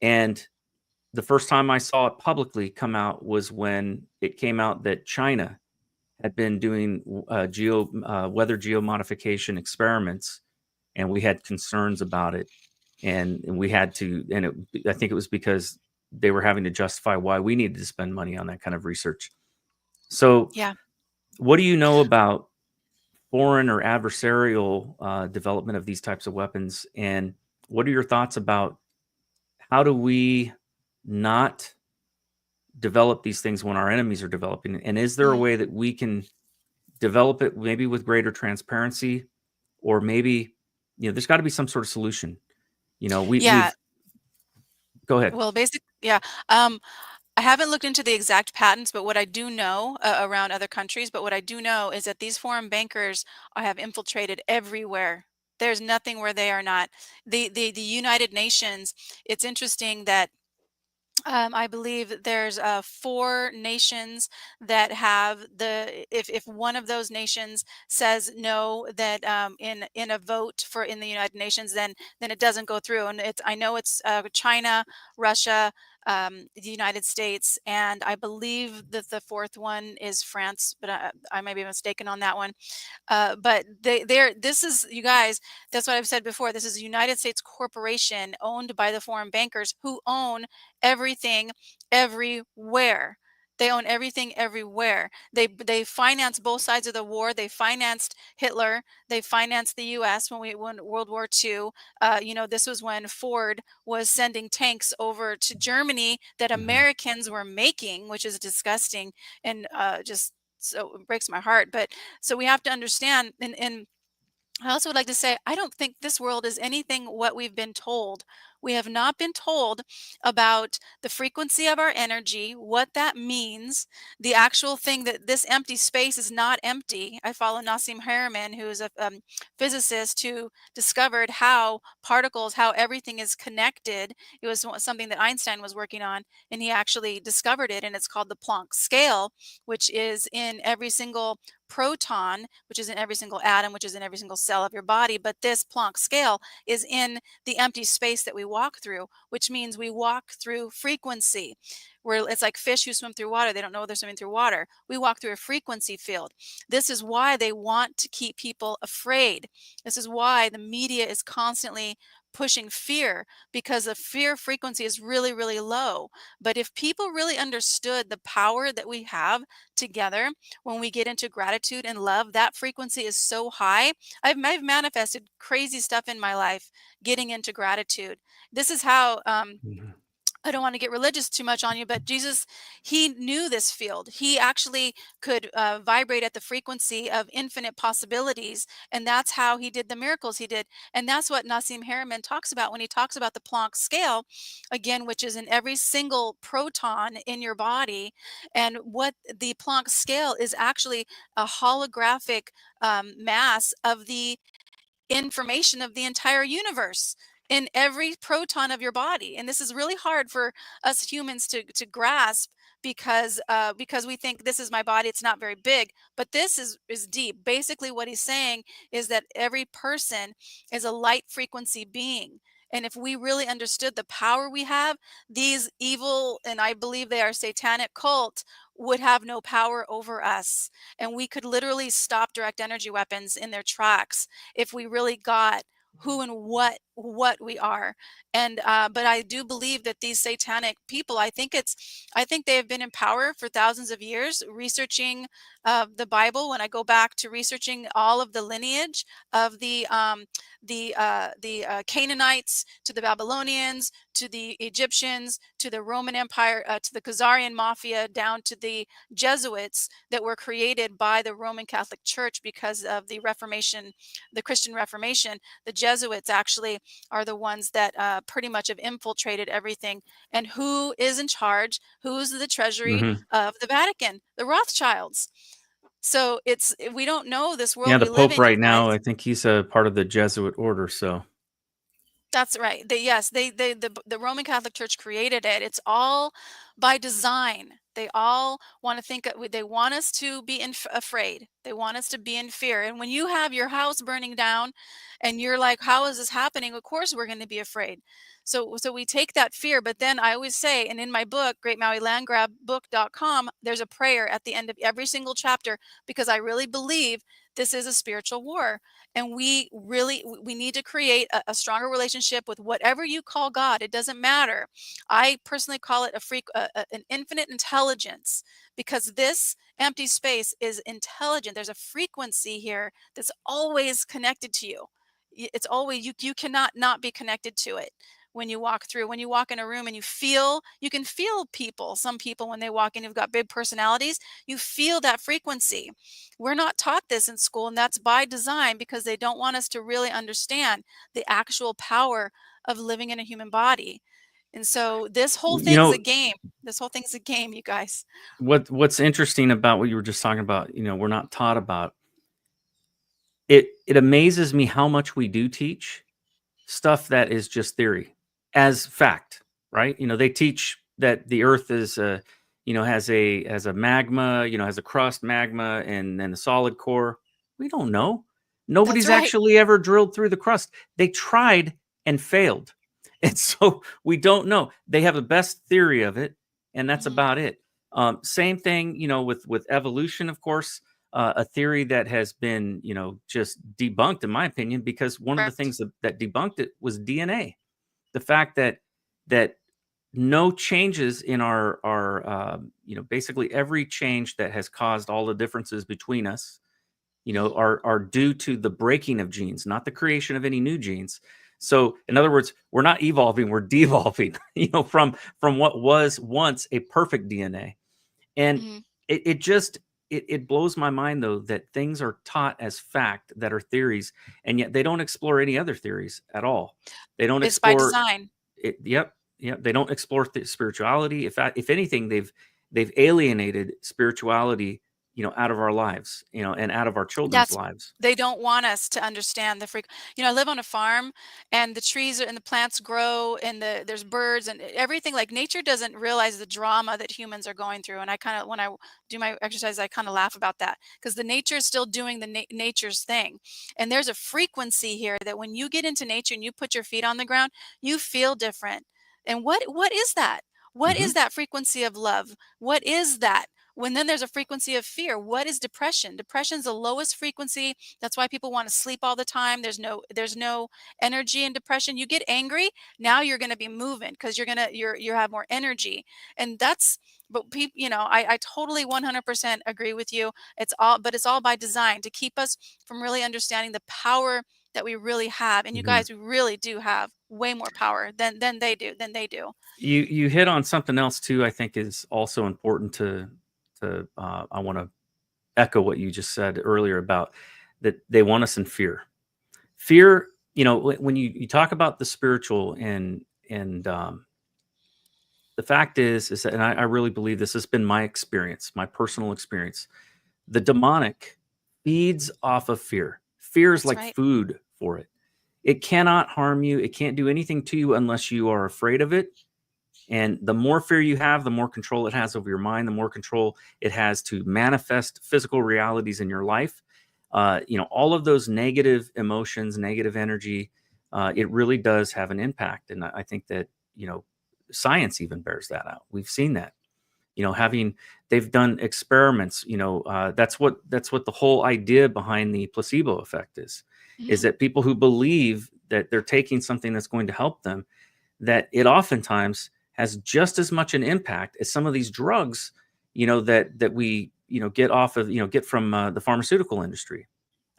And the first time I saw it publicly come out was when it came out that China had been doing weather geomodification experiments, and we had concerns about it, and we had to, and I think it was because they were having to justify why we needed to spend money on that kind of research. So, what do you know about foreign or adversarial development of these types of weapons, and what are your thoughts about how do we not develop these things when our enemies are developing? And is there a way that we can develop it, maybe with greater transparency, or maybe, there's got to be some sort of solution. We've go ahead. Well, basically, I haven't looked into the exact patents, but what I do know around other countries, but what I do know is that these foreign bankers have infiltrated everywhere. There's nothing where they are not. The United Nations, it's interesting that I believe there's 4 nations that have if one of those nations says no, that in a vote for in the United Nations, then it doesn't go through. And I know it's China, Russia, the United States, and I believe that the 4th one is France, but I may be mistaken on that one. But this is, you guys, that's what I've said before. This is a United States corporation owned by the foreign bankers who own everything everywhere. They own everything everywhere. They financed both sides of the war. They financed Hitler. They financed the U.S. when we won World War II. This was when Ford was sending tanks over to Germany that Americans were making, which is disgusting and just so it breaks my heart. But so we have to understand, and I also would like to say, I don't think this world is anything what we've been told. We have not been told about the frequency of our energy, what that means, the actual thing that this empty space is not empty. I follow Nassim Haramein, who is a physicist who discovered how particles, how everything is connected. It was something that Einstein was working on, and he actually discovered it, and it's called the Planck scale, which is in every single proton, which is in every single atom, which is in every single cell of your body. But this Planck scale is in the empty space that we walk through, which means we walk through frequency, where it's like fish who swim through water. They don't know they're swimming through water. We walk through a frequency field. This is why they want to keep people afraid. This is why the media is constantly pushing fear, because the fear frequency is really, really low. But if people really understood the power that we have together when we get into gratitude and love, that frequency is so high. I've manifested crazy stuff in my life getting into gratitude. This is how Mhm. I don't want to get religious too much on you, but Jesus, he knew this field. He actually could vibrate at the frequency of infinite possibilities. And that's how he did the miracles he did. And that's what Nassim Haramein talks about when he talks about the Planck scale, again, which is in every single proton in your body. And what the Planck scale is actually a holographic mass of the information of the entire universe in every proton of your body. And this is really hard for us humans to grasp, because we think this is my body, it's not very big, but this is deep. Basically what he's saying is that every person is a light frequency being. And if we really understood the power we have, these evil, and I believe they are satanic cult, would have no power over us. And we could literally stop direct energy weapons in their tracks if we really got who and what we are. And but I do believe that these satanic people, I think they have been in power for thousands of years, researching the Bible. When I go back to researching all of the lineage of the Canaanites, to the Babylonians, to the Egyptians, to the Roman Empire, to the Khazarian Mafia, down to the Jesuits that were created by the Roman Catholic Church because of the Reformation, the Christian Reformation. The Jesuits actually are the ones that pretty much have infiltrated everything. And who is in charge? Who's the treasury Mhm. of the Vatican? The Rothschilds. So we don't know this Yeah, world the we live Pope in, you right now, guys. I think he's a part of the Jesuit order. So That's right. The Roman Catholic Church created it. It's all by design. They all want to think, they want us to be afraid. They want us to be in fear. And when you have your house burning down and you're like, how is this happening? Of course we're going to be afraid. So we take that fear, but then I always say, and in my book, greatmauilandgrabbook.com, there's a prayer at the end of every single chapter, because I really believe this is a spiritual war. And we need to create a stronger relationship with whatever you call God. It doesn't matter. I personally call it an infinite intelligence, because this empty space is intelligent. There's a frequency here that's always connected to you. It's always, you cannot not be connected to it. When you walk in a room and you can feel people. Some people, when they walk in, who've got big personalities, you feel that frequency. We're not taught this in school, and that's by design, because they don't want us to really understand the actual power of living in a human body. And so this whole you thing's a know game. This whole thing's a game, you guys. what's interesting about what you were just talking about. We're not taught about it. It amazes me how much we do teach stuff that is just theory as fact, right? They teach that the Earth is has a magma, has a crust, magma, and then a solid core. We don't know. That's Nobody's right. actually ever drilled through the crust. They tried and failed. And so we don't know. They have the best theory of it, and that's Mhm. about it. Same thing, with evolution, of course, a theory that has been, just debunked, in my opinion, because one of the Correct. things that debunked it was DNA. The fact that no changes in our basically every change that has caused all the differences between us, Mhm. are due to the breaking of genes, not the creation of any new genes. So, in other words, we're not evolving, we're devolving, from what was once a perfect DNA. And Mhm. it blows my mind, though, that things are taught as fact that are theories, and yet they don't explore any other theories at all. They don't It's by explore design. it. Yep. They don't explore spirituality. If anything, they've alienated spirituality out of our lives, and out of our children's That's lives. they don't want us to understand the I live on a farm, and the trees and the plants grow, and there's birds and everything. Like, nature doesn't realize the drama that humans are going through. And I kind of, when I do my exercise, I kind of laugh about that, because the nature is still doing the nature's thing. And there's a frequency here that when you get into nature and you put your feet on the ground, you feel different. And what is that? What Hmm. is that frequency of love? What is that? When then there's a frequency of fear. What is depression? Depression's the lowest frequency. That's why people want to sleep all the time. There's no energy in depression. You get angry, now you're going to be moving, because you have more energy. And that's, but people, I totally 100% agree with you. It's all by design to keep us from really understanding the power that we really have. And you Hmm. guys, we really do have way more power than they do. You hit on something else too. I think is also important to I want to echo what you just said earlier about that they want us in fear. Fear, when you talk about the spiritual, and the fact is that, and I really believe this has been my experience, my personal experience. The demonic feeds off of fear. Fear is That's like right. food for it. It cannot harm you. It can't do anything to you unless you are afraid of it. And the more fear you have, the more control it has over your mind, the more control it has to manifest physical realities in your life. All of those negative emotions, negative energy, it really does have an impact. And I think that, science even bears that out. We've seen that, they've done experiments, that's what the whole idea behind the placebo effect is Mhm. that people who believe that they're taking something that's going to help them, that it oftentimes has just as much an impact as some of these drugs, that we, get off of, get from the pharmaceutical industry.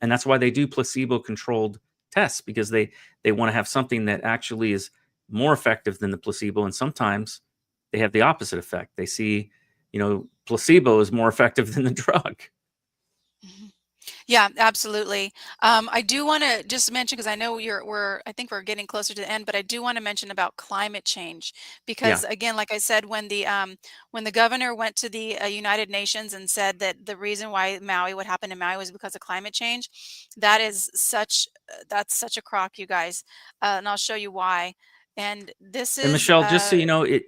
And that's why they do placebo controlled tests, because they want to have something that actually is more effective than the placebo. And sometimes they have the opposite effect. They see, placebo is more effective than the drug. Mhm. Yeah, absolutely. I do want to just mention, because I know I think we're getting closer to the end, but I do want to mention about climate change, Yeah. because again, like I said, when the governor went to the United Nations and said that the reason why what happened in Maui was because of climate change, that's such a crock, you guys. And I'll show you why. And this And is, Michelle, just so you know, yeah.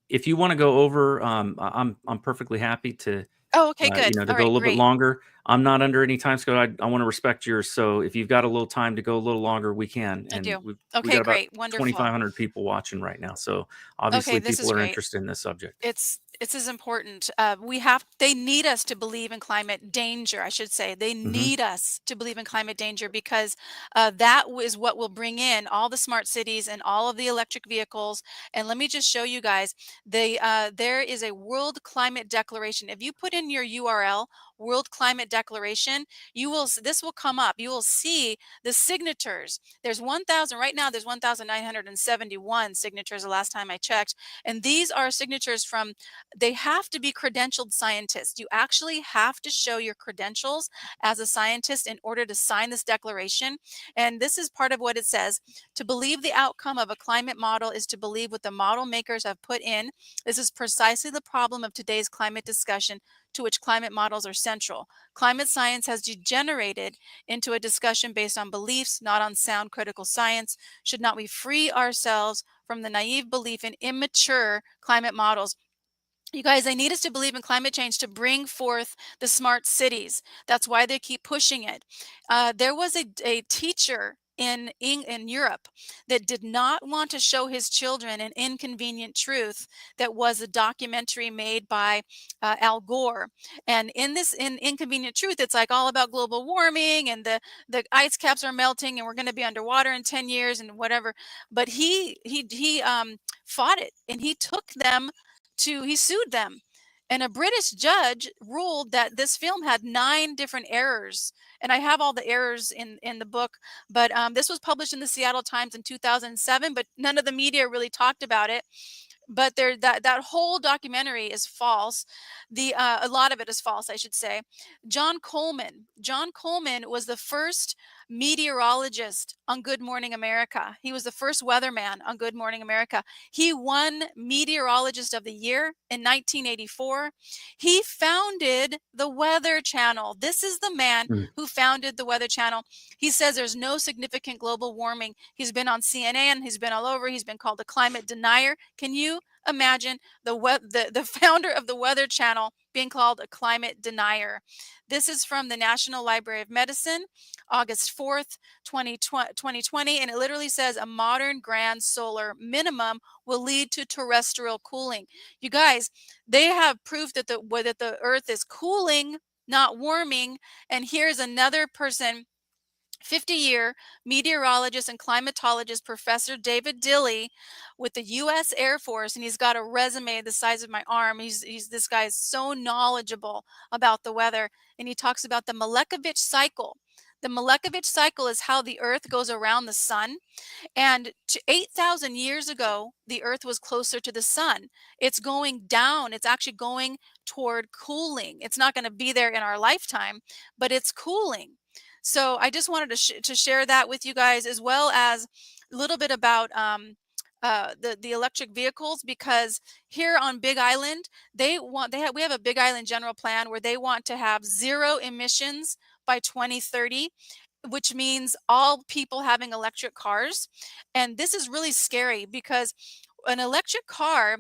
if you want to go over, I'm perfectly happy to Oh, okay, good. to All go a right, little bit great. longer. I'm not under any time schedule. I want to respect yours. So if you've got a little time to go a little longer, we can. I And do. we Okay, got about great. Wonderful. 2,500 people watching right now. So Okay, obviously this people is are great. interested in this subject. It's as important. They need us to believe in climate danger, I should say. They Hmm. need us to believe in climate danger, because is what will bring in all the smart cities and all of the electric vehicles. And let me just show you guys, there is a World Climate Declaration. If you put in your URL, World Climate Declaration, this will come up. You will see the signatures. There's 1,000 right now. There's 1,971 signatures the last time I checked. And these are signatures from, they have to be credentialed scientists. You actually have to show your credentials as a scientist in order to sign this declaration. And this is part of what it says. To believe the outcome of a climate model is to believe what the model makers have put in. This is precisely the problem of today's climate discussion, to which climate models are central. Climate science has degenerated into a discussion based on beliefs, not on sound critical science. Should not we free ourselves from the naive belief in immature climate models? You guys, they need us to believe in climate change to bring forth the smart cities. That's why they keep pushing it. There was a teacher in Europe that did not want to show his children an inconvenient truth, that was a documentary made by Al Gore. And in Inconvenient Truth, it's like all about global warming, and the ice caps are melting, and we're going to be underwater in 10 years and whatever. But he fought it, and he sued them. And a British judge ruled that this film had 9 different errors. And I have all the errors in the book. But this was published in the Seattle Times in 2007, but none of the media really talked about it. But that whole documentary is false. A lot of it is false, I should say. John Coleman was the first meteorologist on Good Morning America. He was the first weatherman on Good Morning America. He won Meteorologist of the Year in 1984. He founded the Weather Channel. This is the man who founded the Weather Channel. He says there's no significant global warming. He's been on CNN. He's been all over. He's been called a climate denier. Can you imagine the founder of the Weather Channel being called a climate denier? This is from the National Library of Medicine, August 4th, 2020, and it literally says a modern grand solar minimum will lead to terrestrial cooling. You guys, they have proof that the Earth is cooling, not warming. And here's another person, 50-year meteorologist and climatologist, Professor David Dilley with the U.S. Air Force, and he's got a resume the size of my arm. This guy is so knowledgeable about the weather, and he talks about the Milankovitch cycle. The Milankovitch cycle is how the Earth goes around the sun. And 8,000 years ago, the Earth was closer to the sun. It's going down. It's actually going toward cooling. It's not going to be there in our lifetime, but it's cooling. So I just wanted to share that with you guys, as well as a little bit about the electric vehicles, because here on Big Island, we have a Big Island general plan where they want to have 0 emissions by 2030, which means all people having electric cars. And this is really scary because an electric car,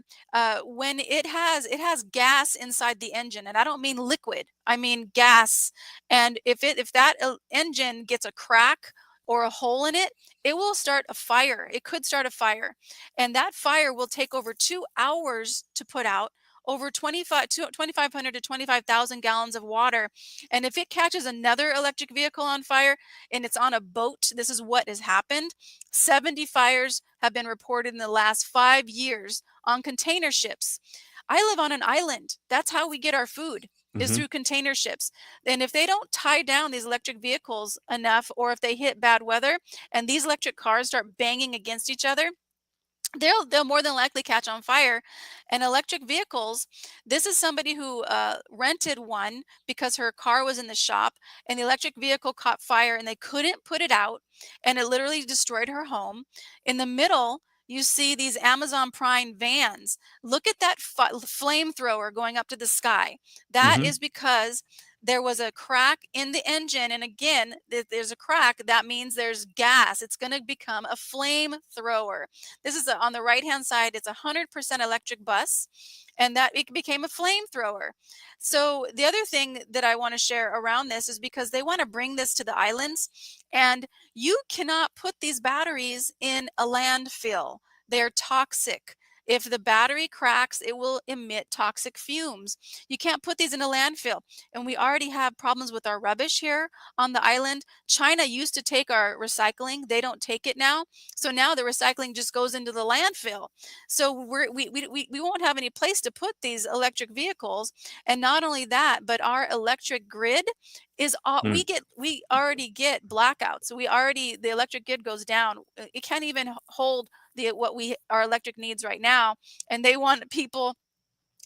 when it has gas inside the engine, and I don't mean liquid, I mean gas. And if that engine gets a crack or a hole in it, it will start a fire. It could start a fire, and that fire will take over 2 hours to put out, over 2,500 to 25,000 gallons of water. And if it catches another electric vehicle on fire and it's on a boat, this is what has happened. 70 fires have been reported in the last 5 years on container ships. I live on an island. That's how we get our food, is through container ships. And if they don't tie down these electric vehicles enough, or if they hit bad weather and these electric cars start banging against each other, they'll more than likely catch on fire. And electric vehicles, this is somebody who rented one because her car was in the shop, and the electric vehicle caught fire and they couldn't put it out, and it literally destroyed her home. In the middle, you see these Amazon Prime vans. Look at that flamethrower going up to the sky. That is because there was a crack in the engine. And again, if there's a crack, that means there's gas. It's going to become a flamethrower. This is on the right-hand side. It's 100% electric bus, and that it became a flamethrower. So the other thing that I want to share around this is because they want to bring this to the islands, and you cannot put these batteries in a landfill. They're toxic. If the battery cracks, it will emit toxic fumes. You can't put these in a landfill. And we already have problems with our rubbish here on the island. China used to take our recycling. They don't take it now. So now the recycling just goes into the landfill. So we won't have any place to put these electric vehicles. And not only that, but our electric grid is we already get blackouts. So the electric grid goes down. It can't even hold our electric needs right now, and they want people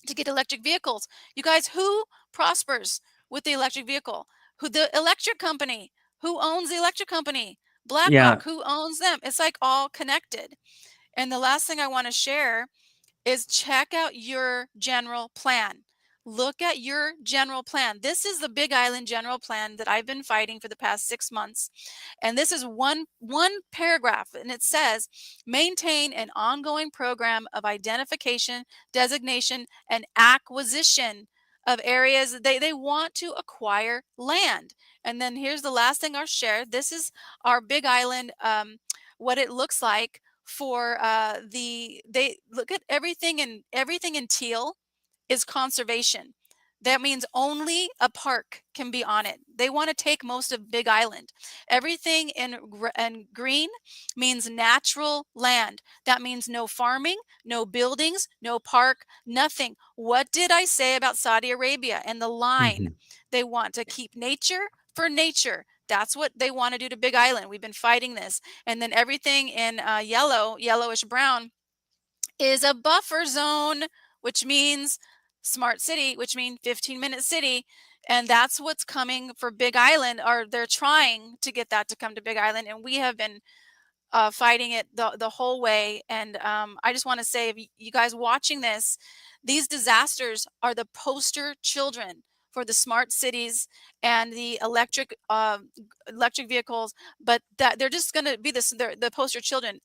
to get electric vehicles. You guys, who prospers with the electric vehicle? The electric company. Who owns the electric company? BlackRock. Who owns them? It's like all connected. And the last thing I want to share is check out your general plan. Look at your general plan. This is the Big Island general plan that I've been fighting for the past 6 months. And this is one paragraph, and it says, maintain an ongoing program of identification, designation, and acquisition of areas. They want to acquire land. And then here's the last thing I'll share. This is our Big Island, what it looks like for they look at everything in teal is conservation. That means only a park can be on it. They want to take most of Big Island. Everything in green means natural land. That means no farming, no buildings, no park, nothing. What did I say about Saudi Arabia and the line? They want to keep nature for nature. That's what they want to do to Big Island. We've been fighting this. And then everything in yellowish brown is a buffer zone, which means smart city, which means 15-minute city. And that's what's coming for Big Island, or they're trying to get that to come to Big Island. And we have been fighting it the whole way. And I just want to say, if you guys watching this, these disasters are the poster children for the smart cities and the electric vehicles, but that they're just going to be the poster children.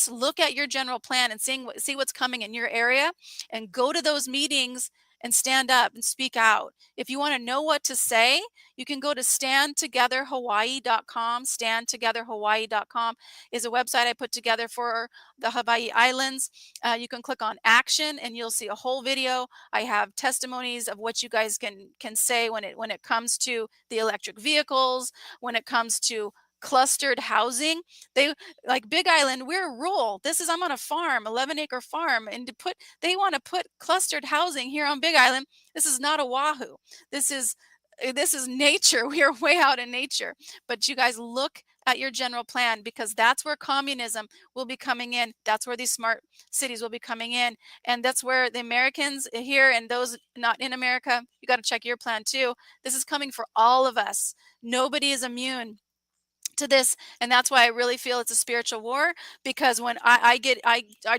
Look at your general plan and see what's coming in your area, and go to those meetings and stand up and speak out. If you want to know what to say, you can go to standtogetherhawaii.com. Standtogetherhawaii.com is a website I put together for the Hawaii Islands. You can click on action and you'll see a whole video. I have testimonies of what you guys can say when it comes to the electric vehicles, when it comes to clustered housing. They, like Big Island, we're rural. I'm on a farm, 11-acre farm, and they want to put clustered housing here on Big Island. This is not Oahu. This is nature. We are way out in nature. But you guys, look at your general plan, because that's where communism will be coming in. That's where these smart cities will be coming in. And that's where the Americans here and those not in America, you got to check your plan too. This is coming for all of us. Nobody is immune to this. And that's why I really feel it's a spiritual war, because when I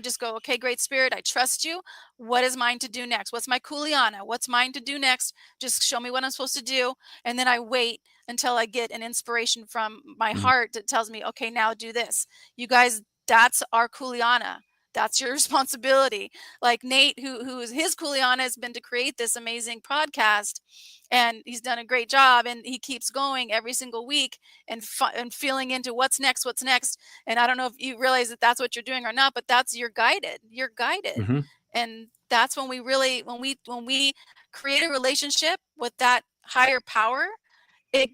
just go, okay, Great Spirit, I trust you. What is mine to do next? What's my kuleana? What's mine to do next? Just show me what I'm supposed to do. And then I wait until I get an inspiration from my heart that tells me, okay, now do this. You guys, that's our kuleana. That's your responsibility. Like Nate, who's his kuleana has been to create this amazing podcast, and he's done a great job, and he keeps going every single week and feeling into what's next. And I don't know if you realize that that's what you're doing or not, but you're guided. Mm-hmm. And that's when we create a relationship with that higher power, we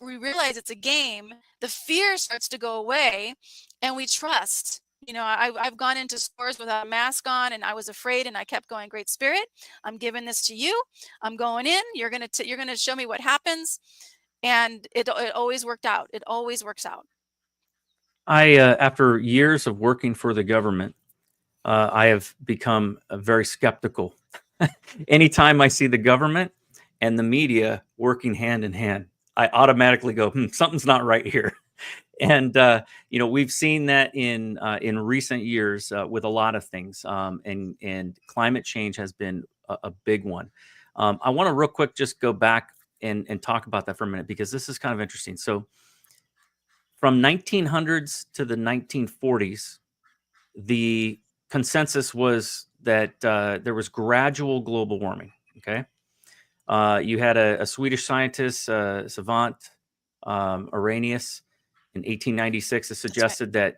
realize it's a game. The fear starts to go away, and we trust. I've gone into stores without a mask on, and I was afraid, and I kept going, Great Spirit, I'm giving this to you. I'm going in. You're gonna show me what happens, and it always worked out. It always works out. After years of working for the government, I have become very skeptical. Anytime I see the government and the media working hand in hand, I automatically go, something's not right here. And we've seen that in recent years with a lot of things, and climate change has been a big one. I want to real quick just go back and talk about that for a minute, because this is kind of interesting. So from 1900s to the 1940s, the consensus was that there was gradual global warming. Okay, you had a Swedish scientist, savant, Arrhenius, in 1896, it suggested that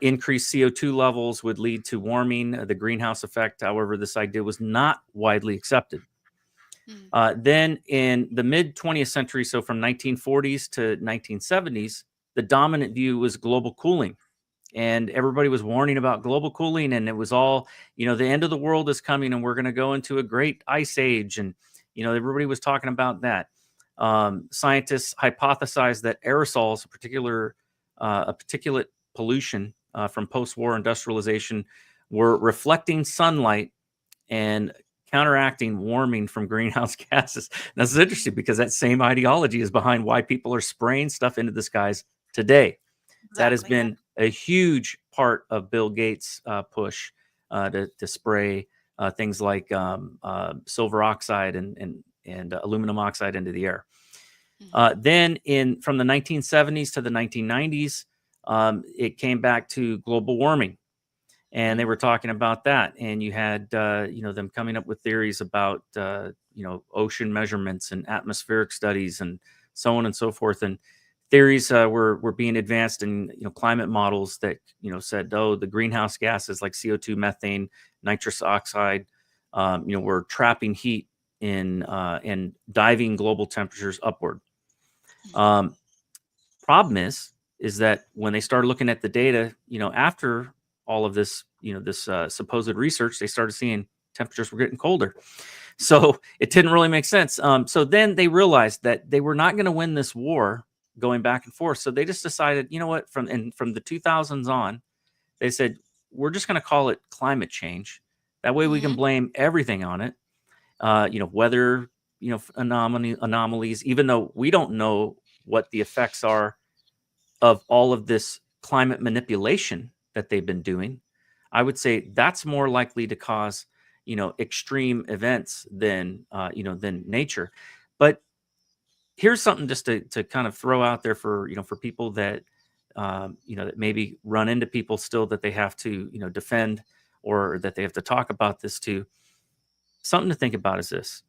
increased CO2 levels would lead to warming, the greenhouse effect. However, this idea was not widely accepted. Then in the mid 20th century, so from 1940s to 1970s, the dominant view was global cooling. And everybody was warning about global cooling, and it was all, the end of the world is coming, and we're going to go into a great ice age. And, everybody was talking about that. Scientists hypothesized that aerosols, a particulate pollution from post-war industrialization, were reflecting sunlight and counteracting warming from greenhouse gases. Now, this is interesting, because that same ideology is behind why people are spraying stuff into the skies today. Exactly. That has been a huge part of Bill Gates' push to spray things like silver oxide and aluminum oxide into the air. Then from the 1970s to the 1990s, it came back to global warming, and they were talking about that. And you had, them coming up with theories about, ocean measurements and atmospheric studies and so on and so forth. And theories were being advanced in, climate models that, said, the greenhouse gases like CO2, methane, nitrous oxide, were trapping heat and diving global temperatures upward. Problem is that when they started looking at the data, after all of this, this supposed research, they started seeing temperatures were getting colder. So it didn't really make sense. So then they realized that they were not going to win this war going back and forth. So they just decided, what, from the 2000s on, they said, we're just going to call it climate change. That way we can blame everything on it. Weather anomalies, even though we don't know what the effects are of all of this climate manipulation that they've been doing. I would say that's more likely to cause, extreme events than nature. But here's something just to kind of throw out there for people that, that maybe run into people still that they have to, defend, or that they have to talk about this to. Something to think about is this: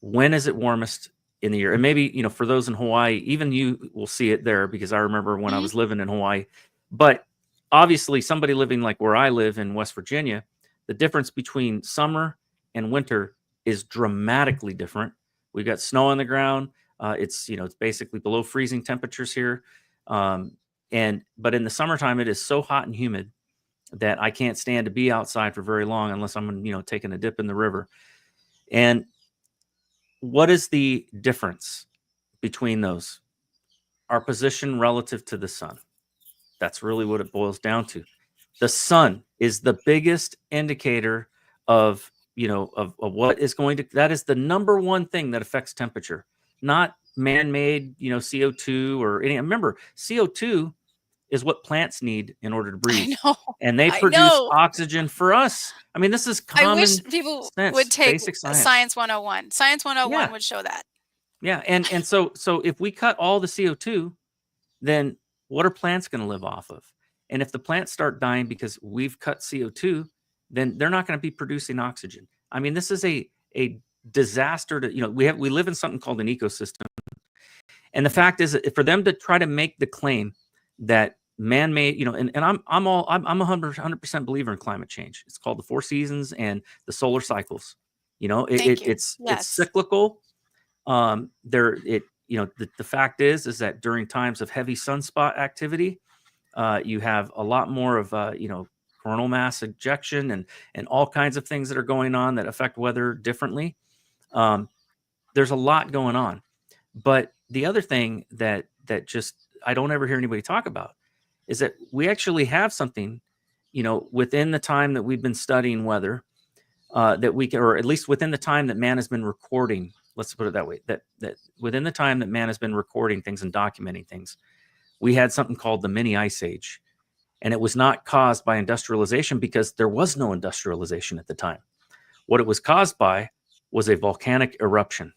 when is it warmest in the year? And maybe, for those in Hawaii, even you will see it there, because I remember when I was living in Hawaii. But obviously somebody living like where I live in West Virginia, the difference between summer and winter is dramatically different. We've got snow on the ground. It's basically below freezing temperatures here. But in the summertime, it is so hot and humid that I can't stand to be outside for very long unless I'm, taking a dip in the river. And what is the difference between those? Our position relative to the sun. That's really what it boils down to. The sun is the biggest indicator of what is going to, that is the number one thing that affects temperature, not man-made, CO2 or any. Remember, CO2 is what plants need in order to breathe. I know. And they produce oxygen for us. I mean, this is common I wish people sense, would take basic Science 101. Science 101 Yeah. would show that. Yeah. And so if we cut all the CO2, then what are plants going to live off of? And if the plants start dying because we've cut CO2, then they're not going to be producing oxygen. I mean, this is a disaster to, we live in something called an ecosystem. And the fact is that for them to try to make the claim that man-made, and I'm a 100% believer in climate change. It's called the 4 seasons and the solar cycles. It's cyclical. The fact is that during times of heavy sunspot activity, you have a lot more of coronal mass ejection and all kinds of things that are going on that affect weather differently. There's a lot going on. But the other thing that just I don't ever hear anybody talk about is that we actually have something, within the time that we've been studying weather, that we can, or at least within the time that man has been recording. Let's put it that way, that within the time that man has been recording things and documenting things, we had something called the mini ice age. And it was not caused by industrialization, because there was no industrialization at the time. What it was caused by was a volcanic eruption.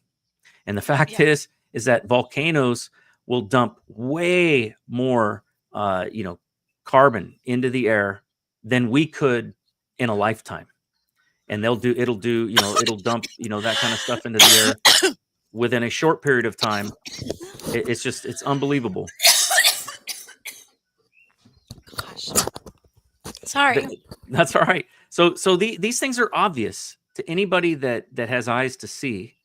And the fact is that volcanoes will dump way more, carbon into the air than we could in a lifetime. And it'll dump, that kind of stuff into the air within a short period of time. It's unbelievable. Gosh. Sorry. That's all right. So these things are obvious to anybody that has eyes to see.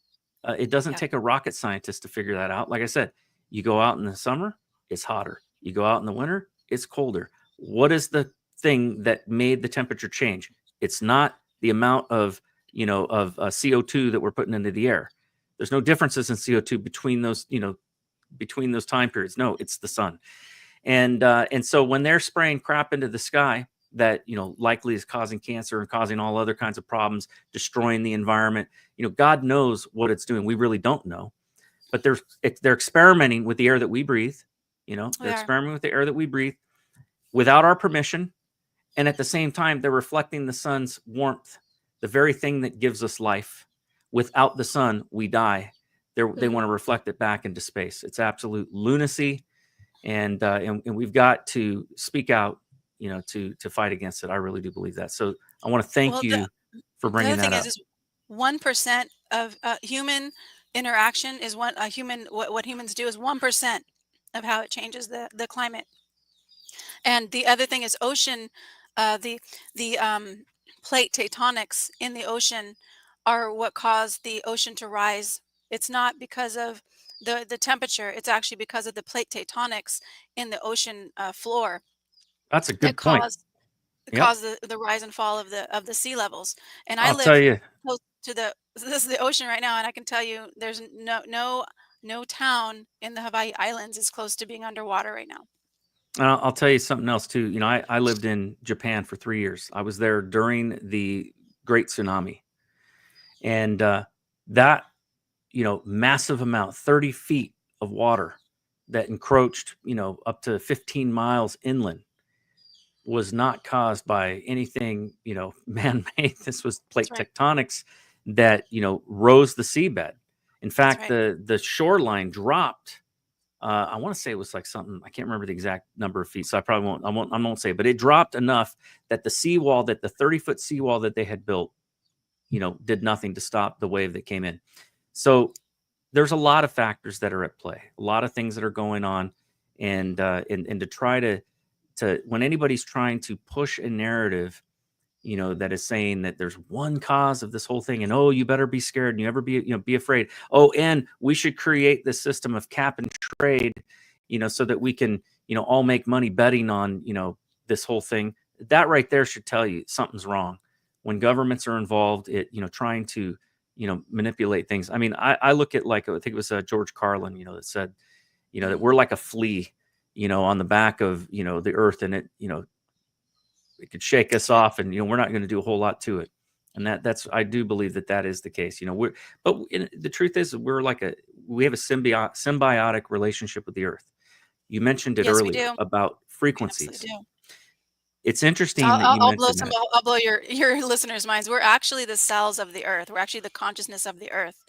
It doesn't take a rocket scientist to figure that out. Like I said, you go out in the summer, it's hotter. You go out in the winter, it's colder. What is the thing that made the temperature change? It's not the amount of CO2 that we're putting into the air. There's no differences in CO2 between those time periods. No, it's the sun. And so when they're spraying crap into the sky that, likely is causing cancer and causing all other kinds of problems, destroying the environment, God knows what it's doing. We really don't know. But they're experimenting with the air that we breathe. They're experimenting with the air that we breathe without our permission. And at the same time, they're reflecting the sun's warmth, the very thing that gives us life. Without the sun, we die. They want to reflect it back into space. It's absolute lunacy. And we've got to speak out, to fight against it. I really do believe that. So I want to thank you for bringing that up. The thing is 1% of human interaction is what humans do is 1% of how it changes the climate. And the other thing is ocean, the plate tectonics in the ocean are what caused the ocean to rise. It's not because of the temperature. It's actually because of the plate tectonics in the ocean floor. That's a good point. Caused the rise and fall of the sea levels. And I'll tell you, close to this is the ocean right now, and I can tell you there's no town in the Hawaii Islands is close to being underwater right now. I'll tell you something else too. I lived in Japan for 3 years. I was there during the Great Tsunami, and that, massive amount, 30 feet of water that encroached, up to 15 miles inland, was not caused by anything, man-made. This was plate That's right. tectonics that, rose the seabed. In That's fact, right. the shoreline dropped. I want to say it was like something, I can't remember the exact number of feet, so I won't say, but it dropped enough that the 30-foot seawall that they had built, did nothing to stop the wave that came in. So there's a lot of factors that are at play, a lot of things that are going on, and to try to when anybody's trying to push a narrative, that is saying that there's one cause of this whole thing, and you better be scared and you ever be afraid. And we should create this system of cap and trade, so that we can, all make money betting on, this whole thing. That right there should tell you something's wrong. When governments are involved, trying to, manipulate things. I mean, I look at, like, I think it was George Carlin, that said, that we're like a flea, on the back of, the earth, and it could shake us off, and we're not going to do a whole lot to it. And that's I do believe that is the case. The truth is, we have a symbiotic relationship with the earth. You mentioned it Yes, we earlier do. about We frequencies. absolutely do. It's interesting I'll, that I'll, you I'll blow mentioned that. I'll blow your listeners' minds. We're actually the cells of the earth. We're actually the consciousness of the earth.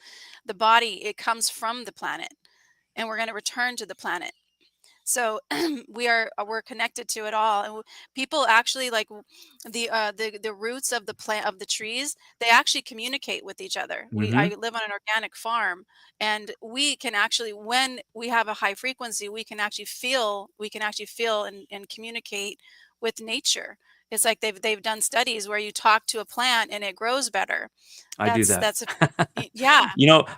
The body, it comes from the planet, and we're going to return to the planet. So we're connected to it all, and people actually, like, the roots of the plant of the trees. They actually communicate with each other. I Hmm. live on an organic farm, and we can actually, when we have a high frequency, we can actually feel and communicate with nature. It's like they've done studies where you talk to a plant and it grows better. I do that. Yeah.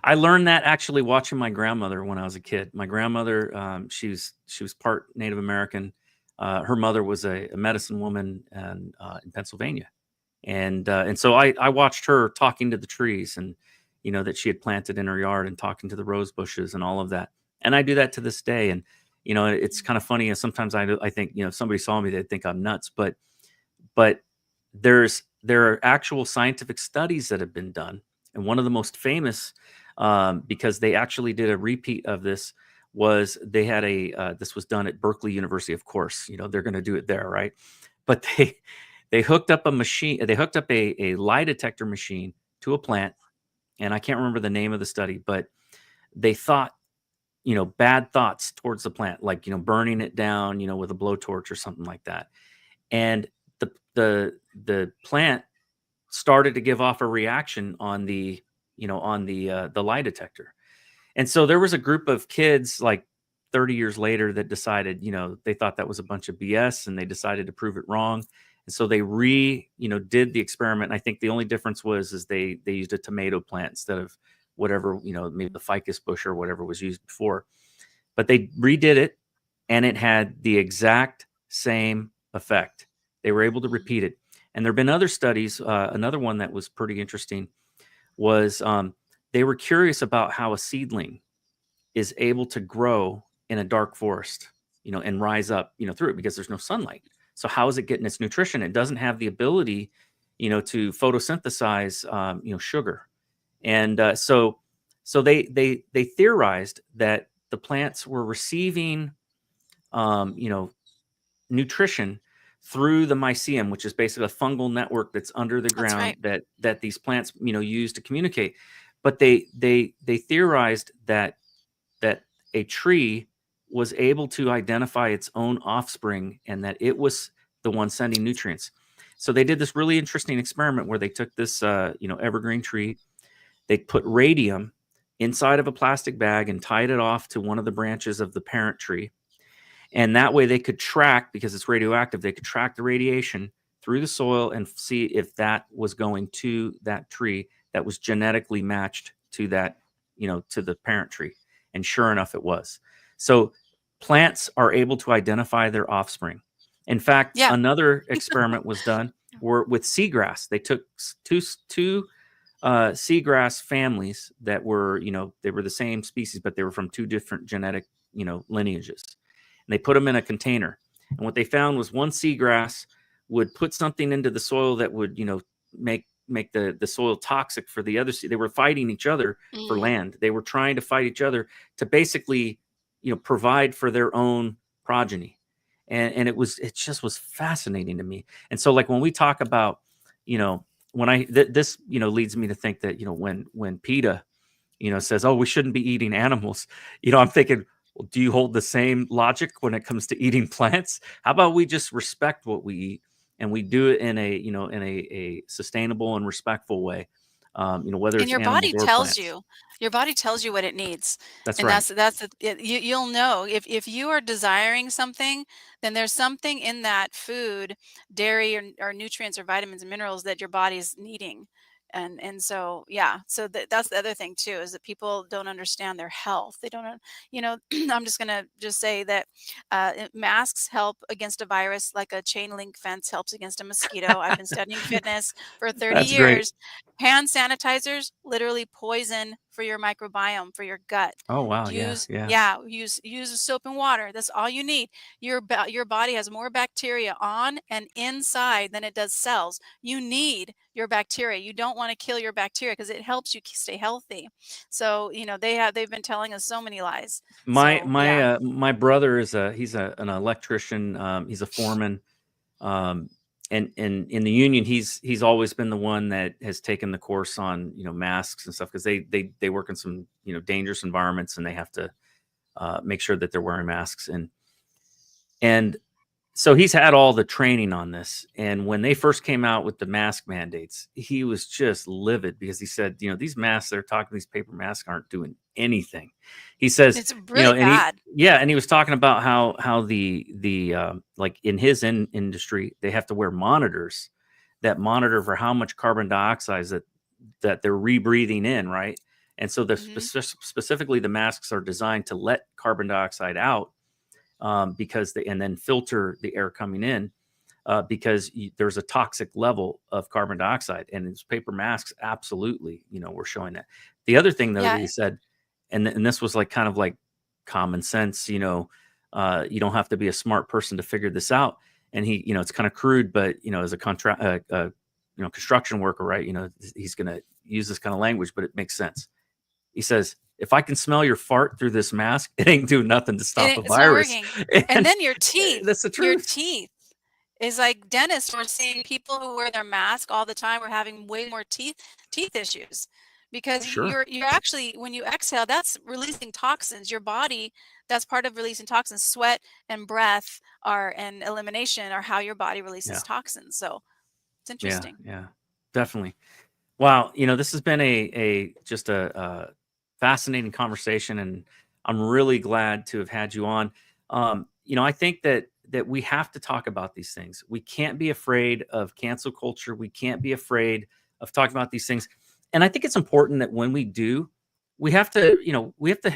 I learned that actually watching my grandmother when I was a kid. My grandmother, she was part Native American. Her mother was a medicine woman in Pennsylvania, and so I watched her talking to the trees, and that she had planted in her yard, and talking to the rose bushes and all of that. And I do that to this day. And it's kind of funny. And sometimes I think, if somebody saw me, they'd think I'm nuts. But there are actual scientific studies that have been done, and one of the most famous, because they actually did a repeat of this, was they had this was done at Berkeley University. Of course, they're going to do it there, right? But they hooked up a machine. They hooked up a lie detector machine to a plant, and I can't remember the name of the study, but they thought, bad thoughts towards the plant, like, burning it down, with a blowtorch or something like that. And the plant started to give off a reaction on the lie detector. And so there was a group of kids, like 30 years later, that decided, they thought that was a bunch of BS, and they decided to prove it wrong. And so they did the experiment. And I think the only difference is they used a tomato plant instead of whatever, maybe the ficus bush or whatever was used before. But they redid it, and it had the exact same effect. They were able to repeat it. And there have been other studies. Another one that was pretty interesting was they were curious about how a seedling is able to grow in a dark forest, and rise up, through it, because there's no sunlight. So how is it getting its nutrition? It doesn't have the ability, to photosynthesize, sugar. And so they theorized that the plants were receiving, nutrition through the mycelium, which is basically a fungal network that's under the That's ground right. that these plants, use to communicate. But they theorized that a tree was able to identify its own offspring, and that it was the one sending nutrients. So they did this really interesting experiment where they took this evergreen tree, they put radium inside of a plastic bag and tied it off to one of the branches of the parent tree. And that way they could track, because it's radioactive, they could track the radiation through the soil and see if that was going to that tree that was genetically matched to that, to the parent tree. And sure enough, it was. So plants are able to identify their offspring. In fact, Yeah. another experiment was done with seagrass. They took two seagrass families that were, they were the same species, but they were from two different genetic, lineages. And they put them in a container. And what they found was one seagrass would put something into the soil that would, make make the soil toxic for the other. They were fighting each other for land. They were trying to fight each other to basically, provide for their own progeny. And it just was fascinating to me. And so, like, when we talk about, when this, leads me to think that, when PETA, says, oh, we shouldn't be eating animals, I'm thinking, well, do you hold the same logic when it comes to eating plants? How about we just respect what we eat, and we do it in a sustainable and respectful way, whether And it's your animals body or tells plants. you what it needs. That's And right. you'll know if you are desiring something, then there's something in that food, dairy or nutrients or vitamins and minerals that your body's needing. And so, yeah, so that's the other thing too, is that people don't understand their health. They don't, I'm just going to just say that masks help against a virus like a chain link fence helps against a mosquito. I've been studying fitness for 30 That's great. years. Hand sanitizers literally poison for your microbiome, for your gut. Oh, wow. Yeah. Use soap and water. That's all you need. Your body has more bacteria on and inside than it does cells. You need your bacteria. You don't want to kill your bacteria because it helps you stay healthy. So, they've been telling us so many lies. My So, my yeah. my brother he's an electrician. He's a foreman. And in the union, he's always been the one that has taken the course on, masks and stuff, because they work in some, dangerous environments, and they have to make sure that they're wearing masks. And so he's had all the training on this. And when they first came out with the mask mandates, he was just livid, because he said, these masks, they're talking, these paper masks aren't doing anything. He says, It's really and bad. and he was talking about how the like in his industry, they have to wear monitors that monitor for how much carbon dioxide that they're rebreathing in, right? And so specifically the masks are designed to let carbon dioxide out, because and then filter the air coming in, because there's a toxic level of carbon dioxide, and these paper masks absolutely, were showing that. The other thing, though, that Yeah. he said, and this was like kind of like common sense, you don't have to be a smart person to figure this out. And he, it's kind of crude, but as a construction worker, right? He's going to use this kind of language, but it makes sense. He says, if I can smell your fart through this mask, it ain't doing nothing to stop a It's not virus. working. And then your teeth. That's the Your truth. teeth is like dentists. We're seeing people who wear their mask all the time. We're having way more teeth issues, because Sure. you're actually, when you exhale, that's releasing toxins. Your body, that's part of releasing toxins. Sweat and breath and elimination are how your body releases toxins. So it's interesting. Yeah, definitely. Wow. This has been just a fascinating conversation, and I'm really glad to have had you on. I think that we have to talk about these things. We can't be afraid of cancel culture. We can't be afraid of talking about these things. And I think it's important that when we do, we have to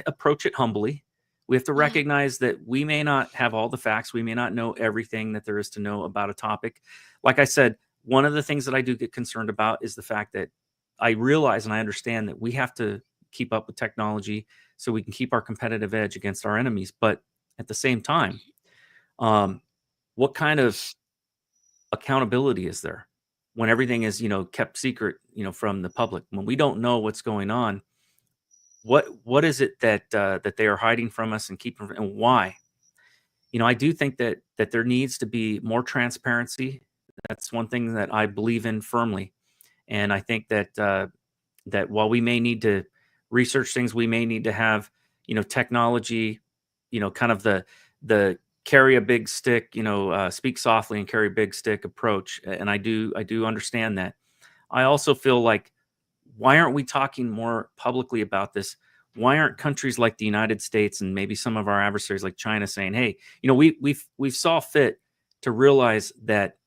approach it humbly. We have to recognize that we may not have all the facts. We may not know everything that there is to know about a topic. Like I said, one of the things that I do get concerned about is the fact that I realize and I understand that we have to keep up with technology so we can keep our competitive edge against our enemies. But at the same time, what kind of accountability is there when everything is, kept secret, from the public, when we don't know what's going on? What is it that they are hiding from us and keeping, and why? I do think that there needs to be more transparency. That's one thing that I believe in firmly. And I think that while we may need to research things, we may need to have, technology, kind of the carry a big stick, speak softly and carry a big stick approach. And I do understand that. I also feel like, why aren't we talking more publicly about this? Why aren't countries like the United States and maybe some of our adversaries like China saying, hey, we've saw fit to realize that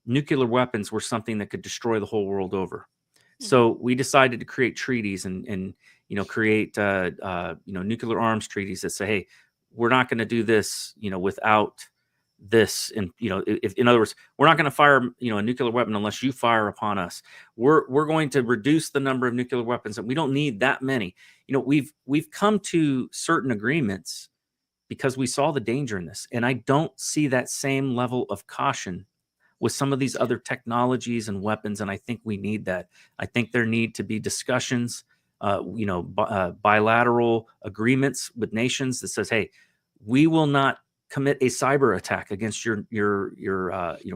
nuclear weapons were something that could destroy the whole world over. So we decided to create treaties and create nuclear arms treaties that say, hey, we're not going to do this, without this. And, if, in other words, we're not going to fire, a nuclear weapon unless you fire upon us. We're going to reduce the number of nuclear weapons, and we don't need that many. We've come to certain agreements because we saw the danger in this. And I don't see that same level of caution with some of these other technologies and weapons. And I think we need that. I think there need to be discussions, bilateral agreements with nations that says, hey, we will not commit a cyber attack against your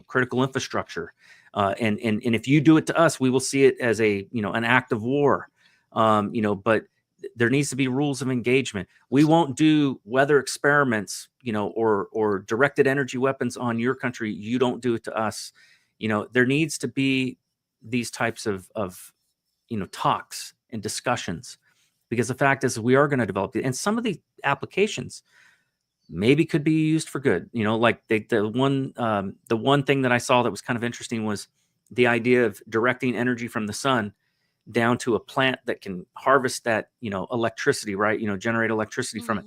critical infrastructure. And if you do it to us, we will see it as an act of war. But there needs to be rules of engagement. We won't do weather experiments, or directed energy weapons on your country. You don't do it to us. There needs to be these types of talks and discussions, because the fact is we are going to develop it. And some of the applications maybe could be used for good. Like the one thing that I saw that was kind of interesting was the idea of directing energy from the sun down to a plant that can harvest that, electricity, right? Generate electricity from it.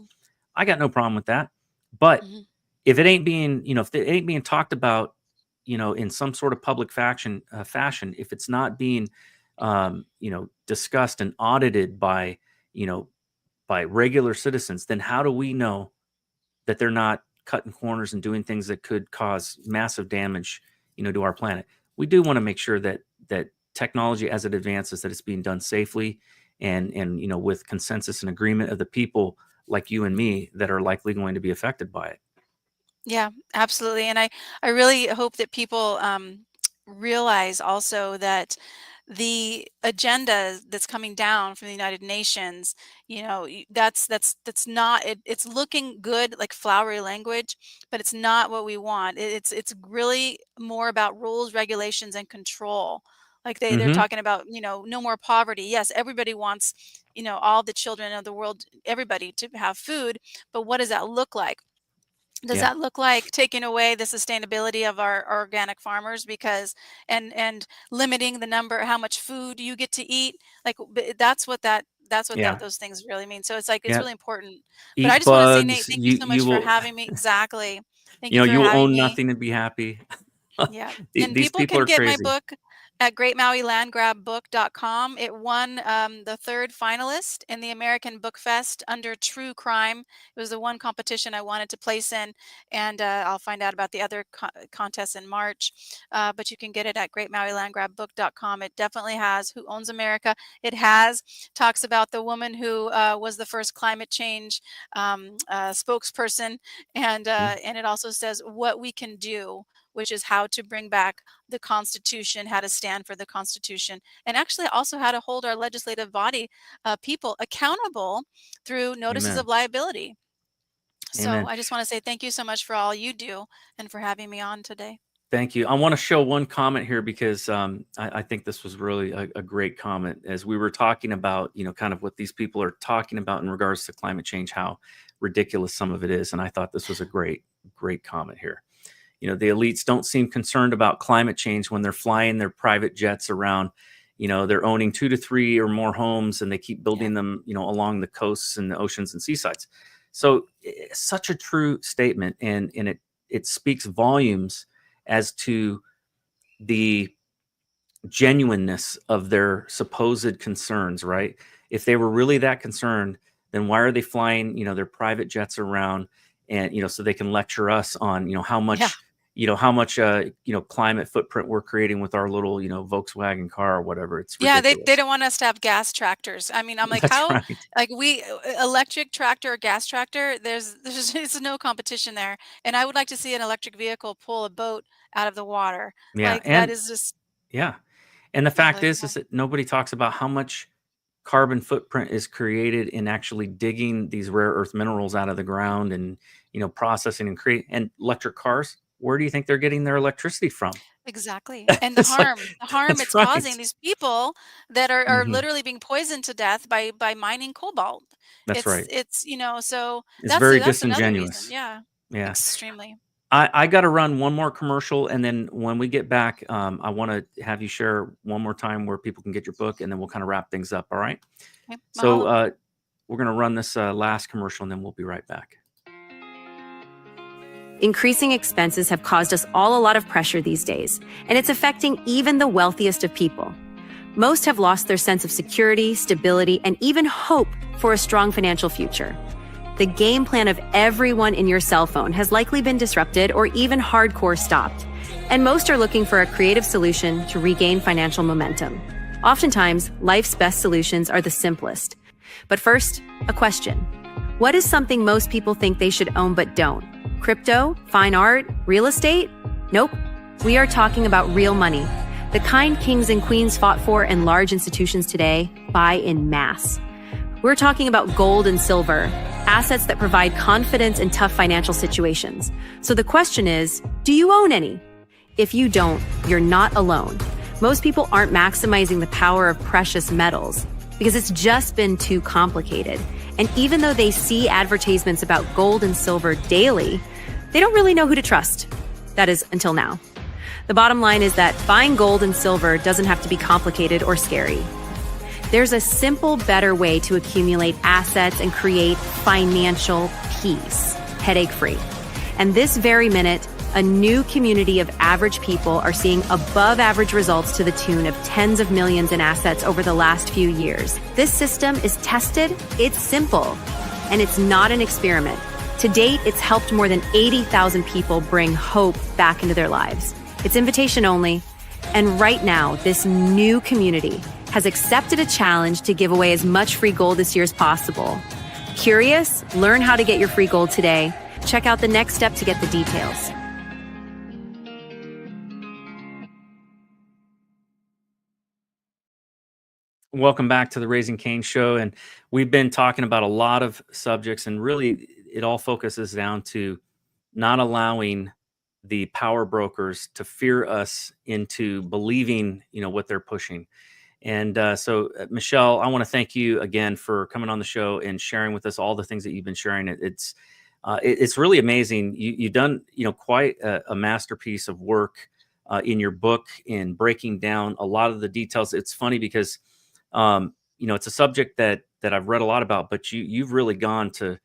I got no problem with that. But if it ain't being, talked about, in some sort of public fashion, if it's not being, discussed and audited by regular citizens, then how do we know that they're not cutting corners and doing things that could cause massive damage, to our planet? We do want to make sure that technology, as it advances, that it's being done safely and with consensus and agreement of the people like you and me that are likely going to be affected by it. Yeah, absolutely. And I really hope that people realize also that the agenda that's coming down from the United Nations, that's not it's looking good, like flowery language, but it's not what we want. It's really more about rules, regulations, and control. Like they're talking about, no more poverty. Yes, everybody wants, all the children of the world, everybody to have food, but what does that look like? Does that look like taking away the sustainability of our organic farmers and limiting the number, how much food you get to eat? Like that's what those things really mean. So it's like, it's really important. But I Eat just want to say, Nate, bugs. thank you so much for will, having me. Exactly. Thank you for you'll having own me. nothing and be happy. Yeah. And These people people can are get my crazy. book at greatmauilandgrabbook.com. It won the 3rd finalist in the American Book Fest under True Crime. It was the one competition I wanted to place in, and I'll find out about the other contests in March. But you can get it at greatmauilandgrabbook.com. It definitely has Who Owns America. It talks about the woman who was the first climate change spokesperson, and it also says what we can do, which is how to bring back the Constitution, how to stand for the Constitution, and actually also how to hold our legislative body people accountable through notices of liability. So Amen. I just want to say thank you so much for all you do and for having me on today. Thank you. I want to show one comment here because I think this was really a great comment as we were talking about, kind of what these people are talking about in regards to climate change, how ridiculous some of it is. And I thought this was a great comment here. The elites don't seem concerned about climate change when they're flying their private jets around. They're owning 2 to 3 or more homes, and they keep building them, along the coasts and the oceans and seasides. So such a true statement. And it speaks volumes as to the genuineness of their supposed concerns, right? If they were really that concerned, then why are they flying, their private jets around and, so they can lecture us on, how much, climate footprint we're creating with our little, Volkswagen car or whatever. It's ridiculous. They don't want us to have gas tractors. I mean, I'm like, That's how, right. like electric tractor or gas tractor, there's no competition there. And I would like to see an electric vehicle pull a boat out of the water. Yeah. That is just. Yeah. And the fact is that nobody talks about how much carbon footprint is created in actually digging these rare earth minerals out of the ground and, processing and create and electric cars. Where do you think they're getting their electricity from? Exactly. And the harm it's causing these people that are literally being poisoned to death by mining cobalt. That's right. It's, so it's very that's disingenuous. Yeah. Yeah. Extremely. I got to run one more commercial. And then when we get back, I want to have you share one more time where people can get your book, and then we'll kind of wrap things up. All right. Okay. So we're going to run this last commercial, and then we'll be right back. Increasing expenses have caused us all a lot of pressure these days, and it's affecting even the wealthiest of people. Most have lost their sense of security, stability, and even hope for a strong financial future. the game plan of everyone in your cell phone has likely been disrupted or even hardcore stopped. And most are looking for a creative solution to regain financial momentum. Oftentimes, life's best solutions are the simplest. But first, a question. What is something most people think they should own but don't? Crypto? Fine art? Real estate? Nope. We are talking about real money. The kind kings and queens fought for and large institutions today buy in mass. We're talking about gold and silver, assets that provide confidence in tough financial situations. So the question is, do you own any? If you don't, you're not alone. Most people aren't maximizing the power of precious metals because it's just been too complicated. And even though they see advertisements about gold and silver daily, they don't really know who to trust. That is, until now. The bottom line is that buying gold and silver doesn't have to be complicated or scary. There's a simple, better way to accumulate assets and create financial peace, headache-free. And this very minute, a new community of average people are seeing above average results to the tune of tens of millions in assets over the last few years. This system is tested, it's simple, and it's not an experiment. To date, it's helped more than 80,000 people bring hope back into their lives. It's invitation only. And right now, this new community has accepted a challenge to give away as much free gold this year as possible. Curious? Learn how to get your free gold today. Check out the next step to get the details. Welcome back to the Raising Cain Show. And we've been talking about a lot of subjects, and really it all focuses down to not allowing the power brokers to fear us into believing, what they're pushing. And so, Michelle, I want to thank you again for coming on the show and sharing with us all the things that you've been sharing. It's really amazing. You've done, quite a masterpiece of work in your book in breaking down a lot of the details. It's funny because it's a subject that I've read a lot about, but you've really gone to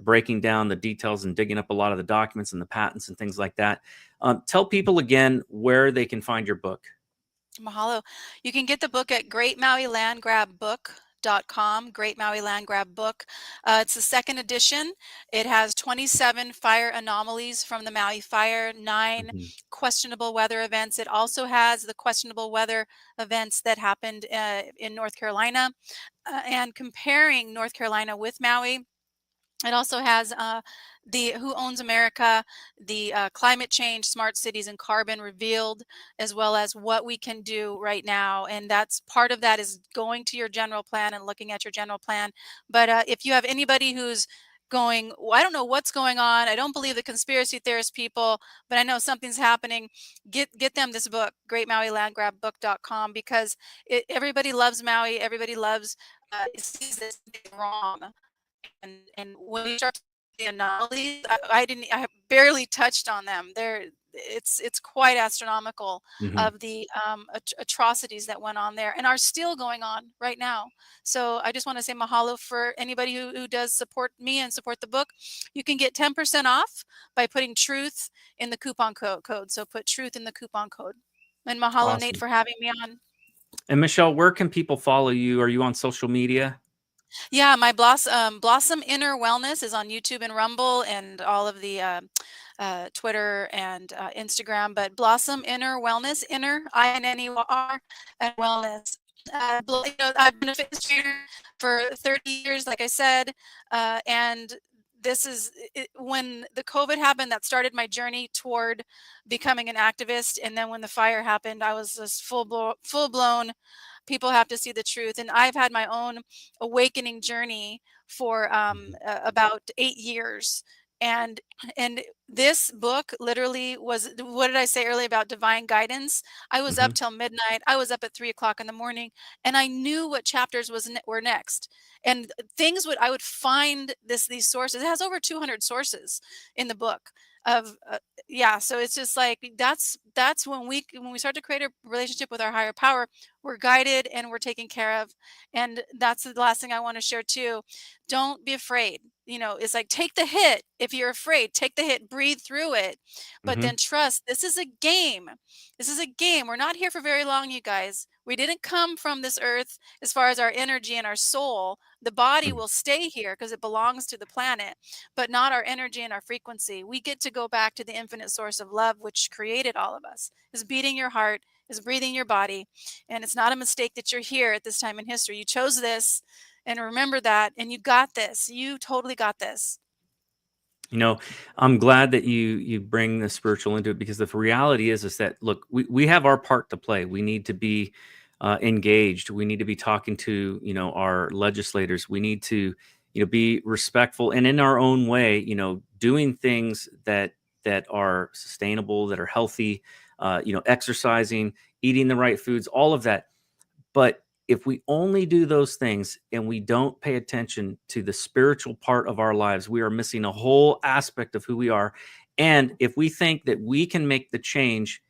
breaking down the details and digging up a lot of the documents and the patents and things like that. Tell people again where they can find your book. Mahalo. You can get the book at greatmauilandgrabbook.com, Great Maui Land Grab Book. It's the second edition. It has 27 fire anomalies from the Maui Fire, 9 questionable weather events. It also has the questionable weather events that happened in North Carolina, and comparing North Carolina with Maui. It also has the Who Owns America, the climate change, smart cities, and carbon revealed, as well as what we can do right now. And that's part of that is going to your general plan and looking at your general plan. But if you have anybody who's going, well, I don't know what's going on, I don't believe the conspiracy theorist people, but I know something's happening, get them this book, greatmauilandgrabbook.com, because everybody loves Maui, everybody loves sees this wrong. And when we start the anomalies, I barely touched on them. It's quite astronomical of the atrocities that went on there and are still going on right now. So I just want to say mahalo for anybody who does support me and support the book. You can get 10% off by putting truth in the coupon code. So put truth in the coupon code. And mahalo, Awesome. Nate, for having me on. And Michelle, where can people follow you? Are you on social media? Yeah, my Blossom Inner Wellness is on YouTube and Rumble and all of the Twitter and Instagram. But Blossom Inner Wellness, Inner INNER and Wellness. I've been a fitness trainer for 30 years, like I said, and this is when the COVID happened, that started my journey toward becoming an activist. And then when the fire happened, I was just full blown. People have to see the truth. And I've had my own awakening journey for about 8 years. And this book literally was, what did I say earlier about divine guidance? I was up till midnight. I was up at 3 o'clock in the morning, and I knew what chapters were next. And I would find these sources. It has over 200 sources in the book of, so it's just like, that's when we start to create a relationship with our higher power, we're guided and we're taken care of. And that's the last thing I want to share too. Don't be afraid. It's like, take the hit. If you're afraid, take the hit, breathe through it, but Mhm. then trust this is a game. This is a game. We're not here for very long, you guys. We didn't come from this earth as far as our energy and our soul. The body will stay here because it belongs to the planet, but not our energy and our frequency. We get to go back to the infinite source of love, which created all of us, is beating your heart, is breathing your body. And it's not a mistake that you're here at this time in history. You chose this, and remember that, and you got this. You totally got this. I'm glad that you bring the spiritual into it, because the reality is that, look, we have our part to play. We need to be engaged. We need to be talking to, our legislators. We need to, be respectful and in our own way, doing things that are sustainable, that are healthy, exercising, eating the right foods, all of that. But if we only do those things and we don't pay attention to the spiritual part of our lives, we are missing a whole aspect of who we are. And if we think that we can make the change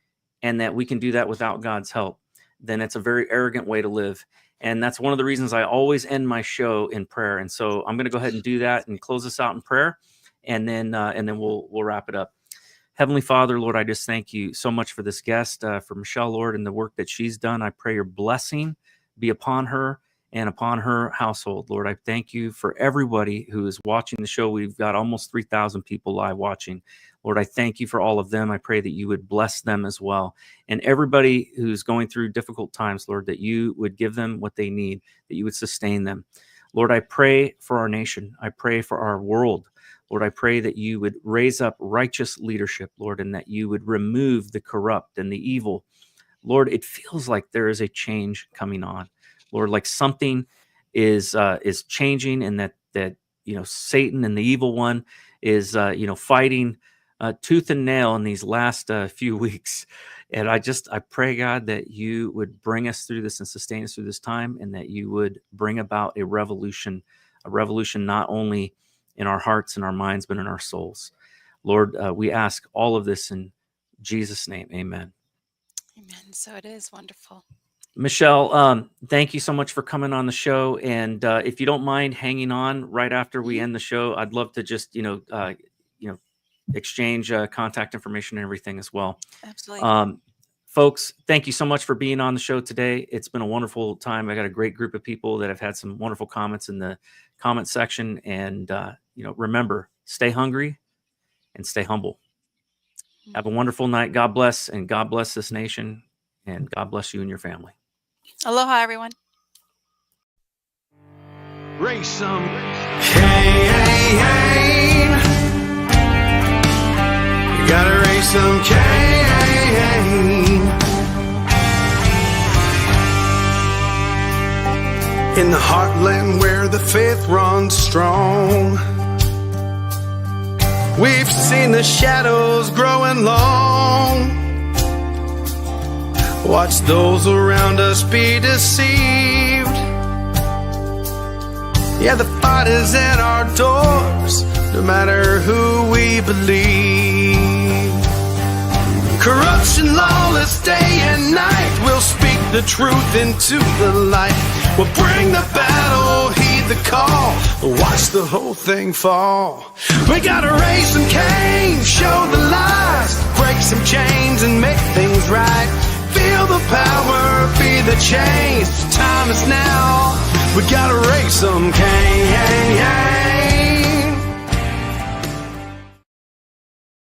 and that we can do that without God's help, then it's a very arrogant way to live. And that's one of the reasons I always end my show in prayer. And so I'm going to go ahead and do that and close this out in prayer, and then we'll wrap it up. Heavenly Father, Lord, I just thank you so much for this guest, for Michelle, Lord, and the work that she's done. I pray your blessing be upon her and upon her household. Lord, I thank you for everybody who is watching the show. We've got almost 3,000 people live watching. Lord, I thank you for all of them. I pray that you would bless them as well. And everybody who's going through difficult times, Lord, that you would give them what they need, that you would sustain them. Lord, I pray for our nation. I pray for our world. Lord, I pray that you would raise up righteous leadership, Lord, and that you would remove the corrupt and the evil. Lord, it feels like there is a change coming on, Lord, like something is changing, and that Satan and the evil one is fighting tooth and nail in these last few weeks. And I pray, God, that you would bring us through this and sustain us through this time, and that you would bring about a revolution not only in our hearts and our minds, but in our souls. Lord, we ask all of this in Jesus' name. Amen. Amen. So it is wonderful. Michelle, thank you so much for coming on the show. And if you don't mind hanging on right after we end the show, I'd love to just, exchange contact information and everything as well. Absolutely. Folks, thank you so much for being on the show today. It's been a wonderful time. I got a great group of people that have had some wonderful comments in the comment section. And, remember, stay hungry and stay humble. Have a wonderful night. God bless, and God bless this nation, and God bless you and your family. Aloha, everyone. Raise some Cain. You gotta raise some Cain. In the heartland where the faith runs strong, we've seen the shadows growing long. Watch those around us be deceived. Yeah, the fight is at our doors, no matter who we believe. Corruption, lawless day and night, we'll speak the truth into the light. We'll bring the battle, heed the call, watch the whole thing fall. We gotta raise some Cain, show the lies, break some chains and make things right. Feel the power, be the change, time is now. We gotta raise some Cain.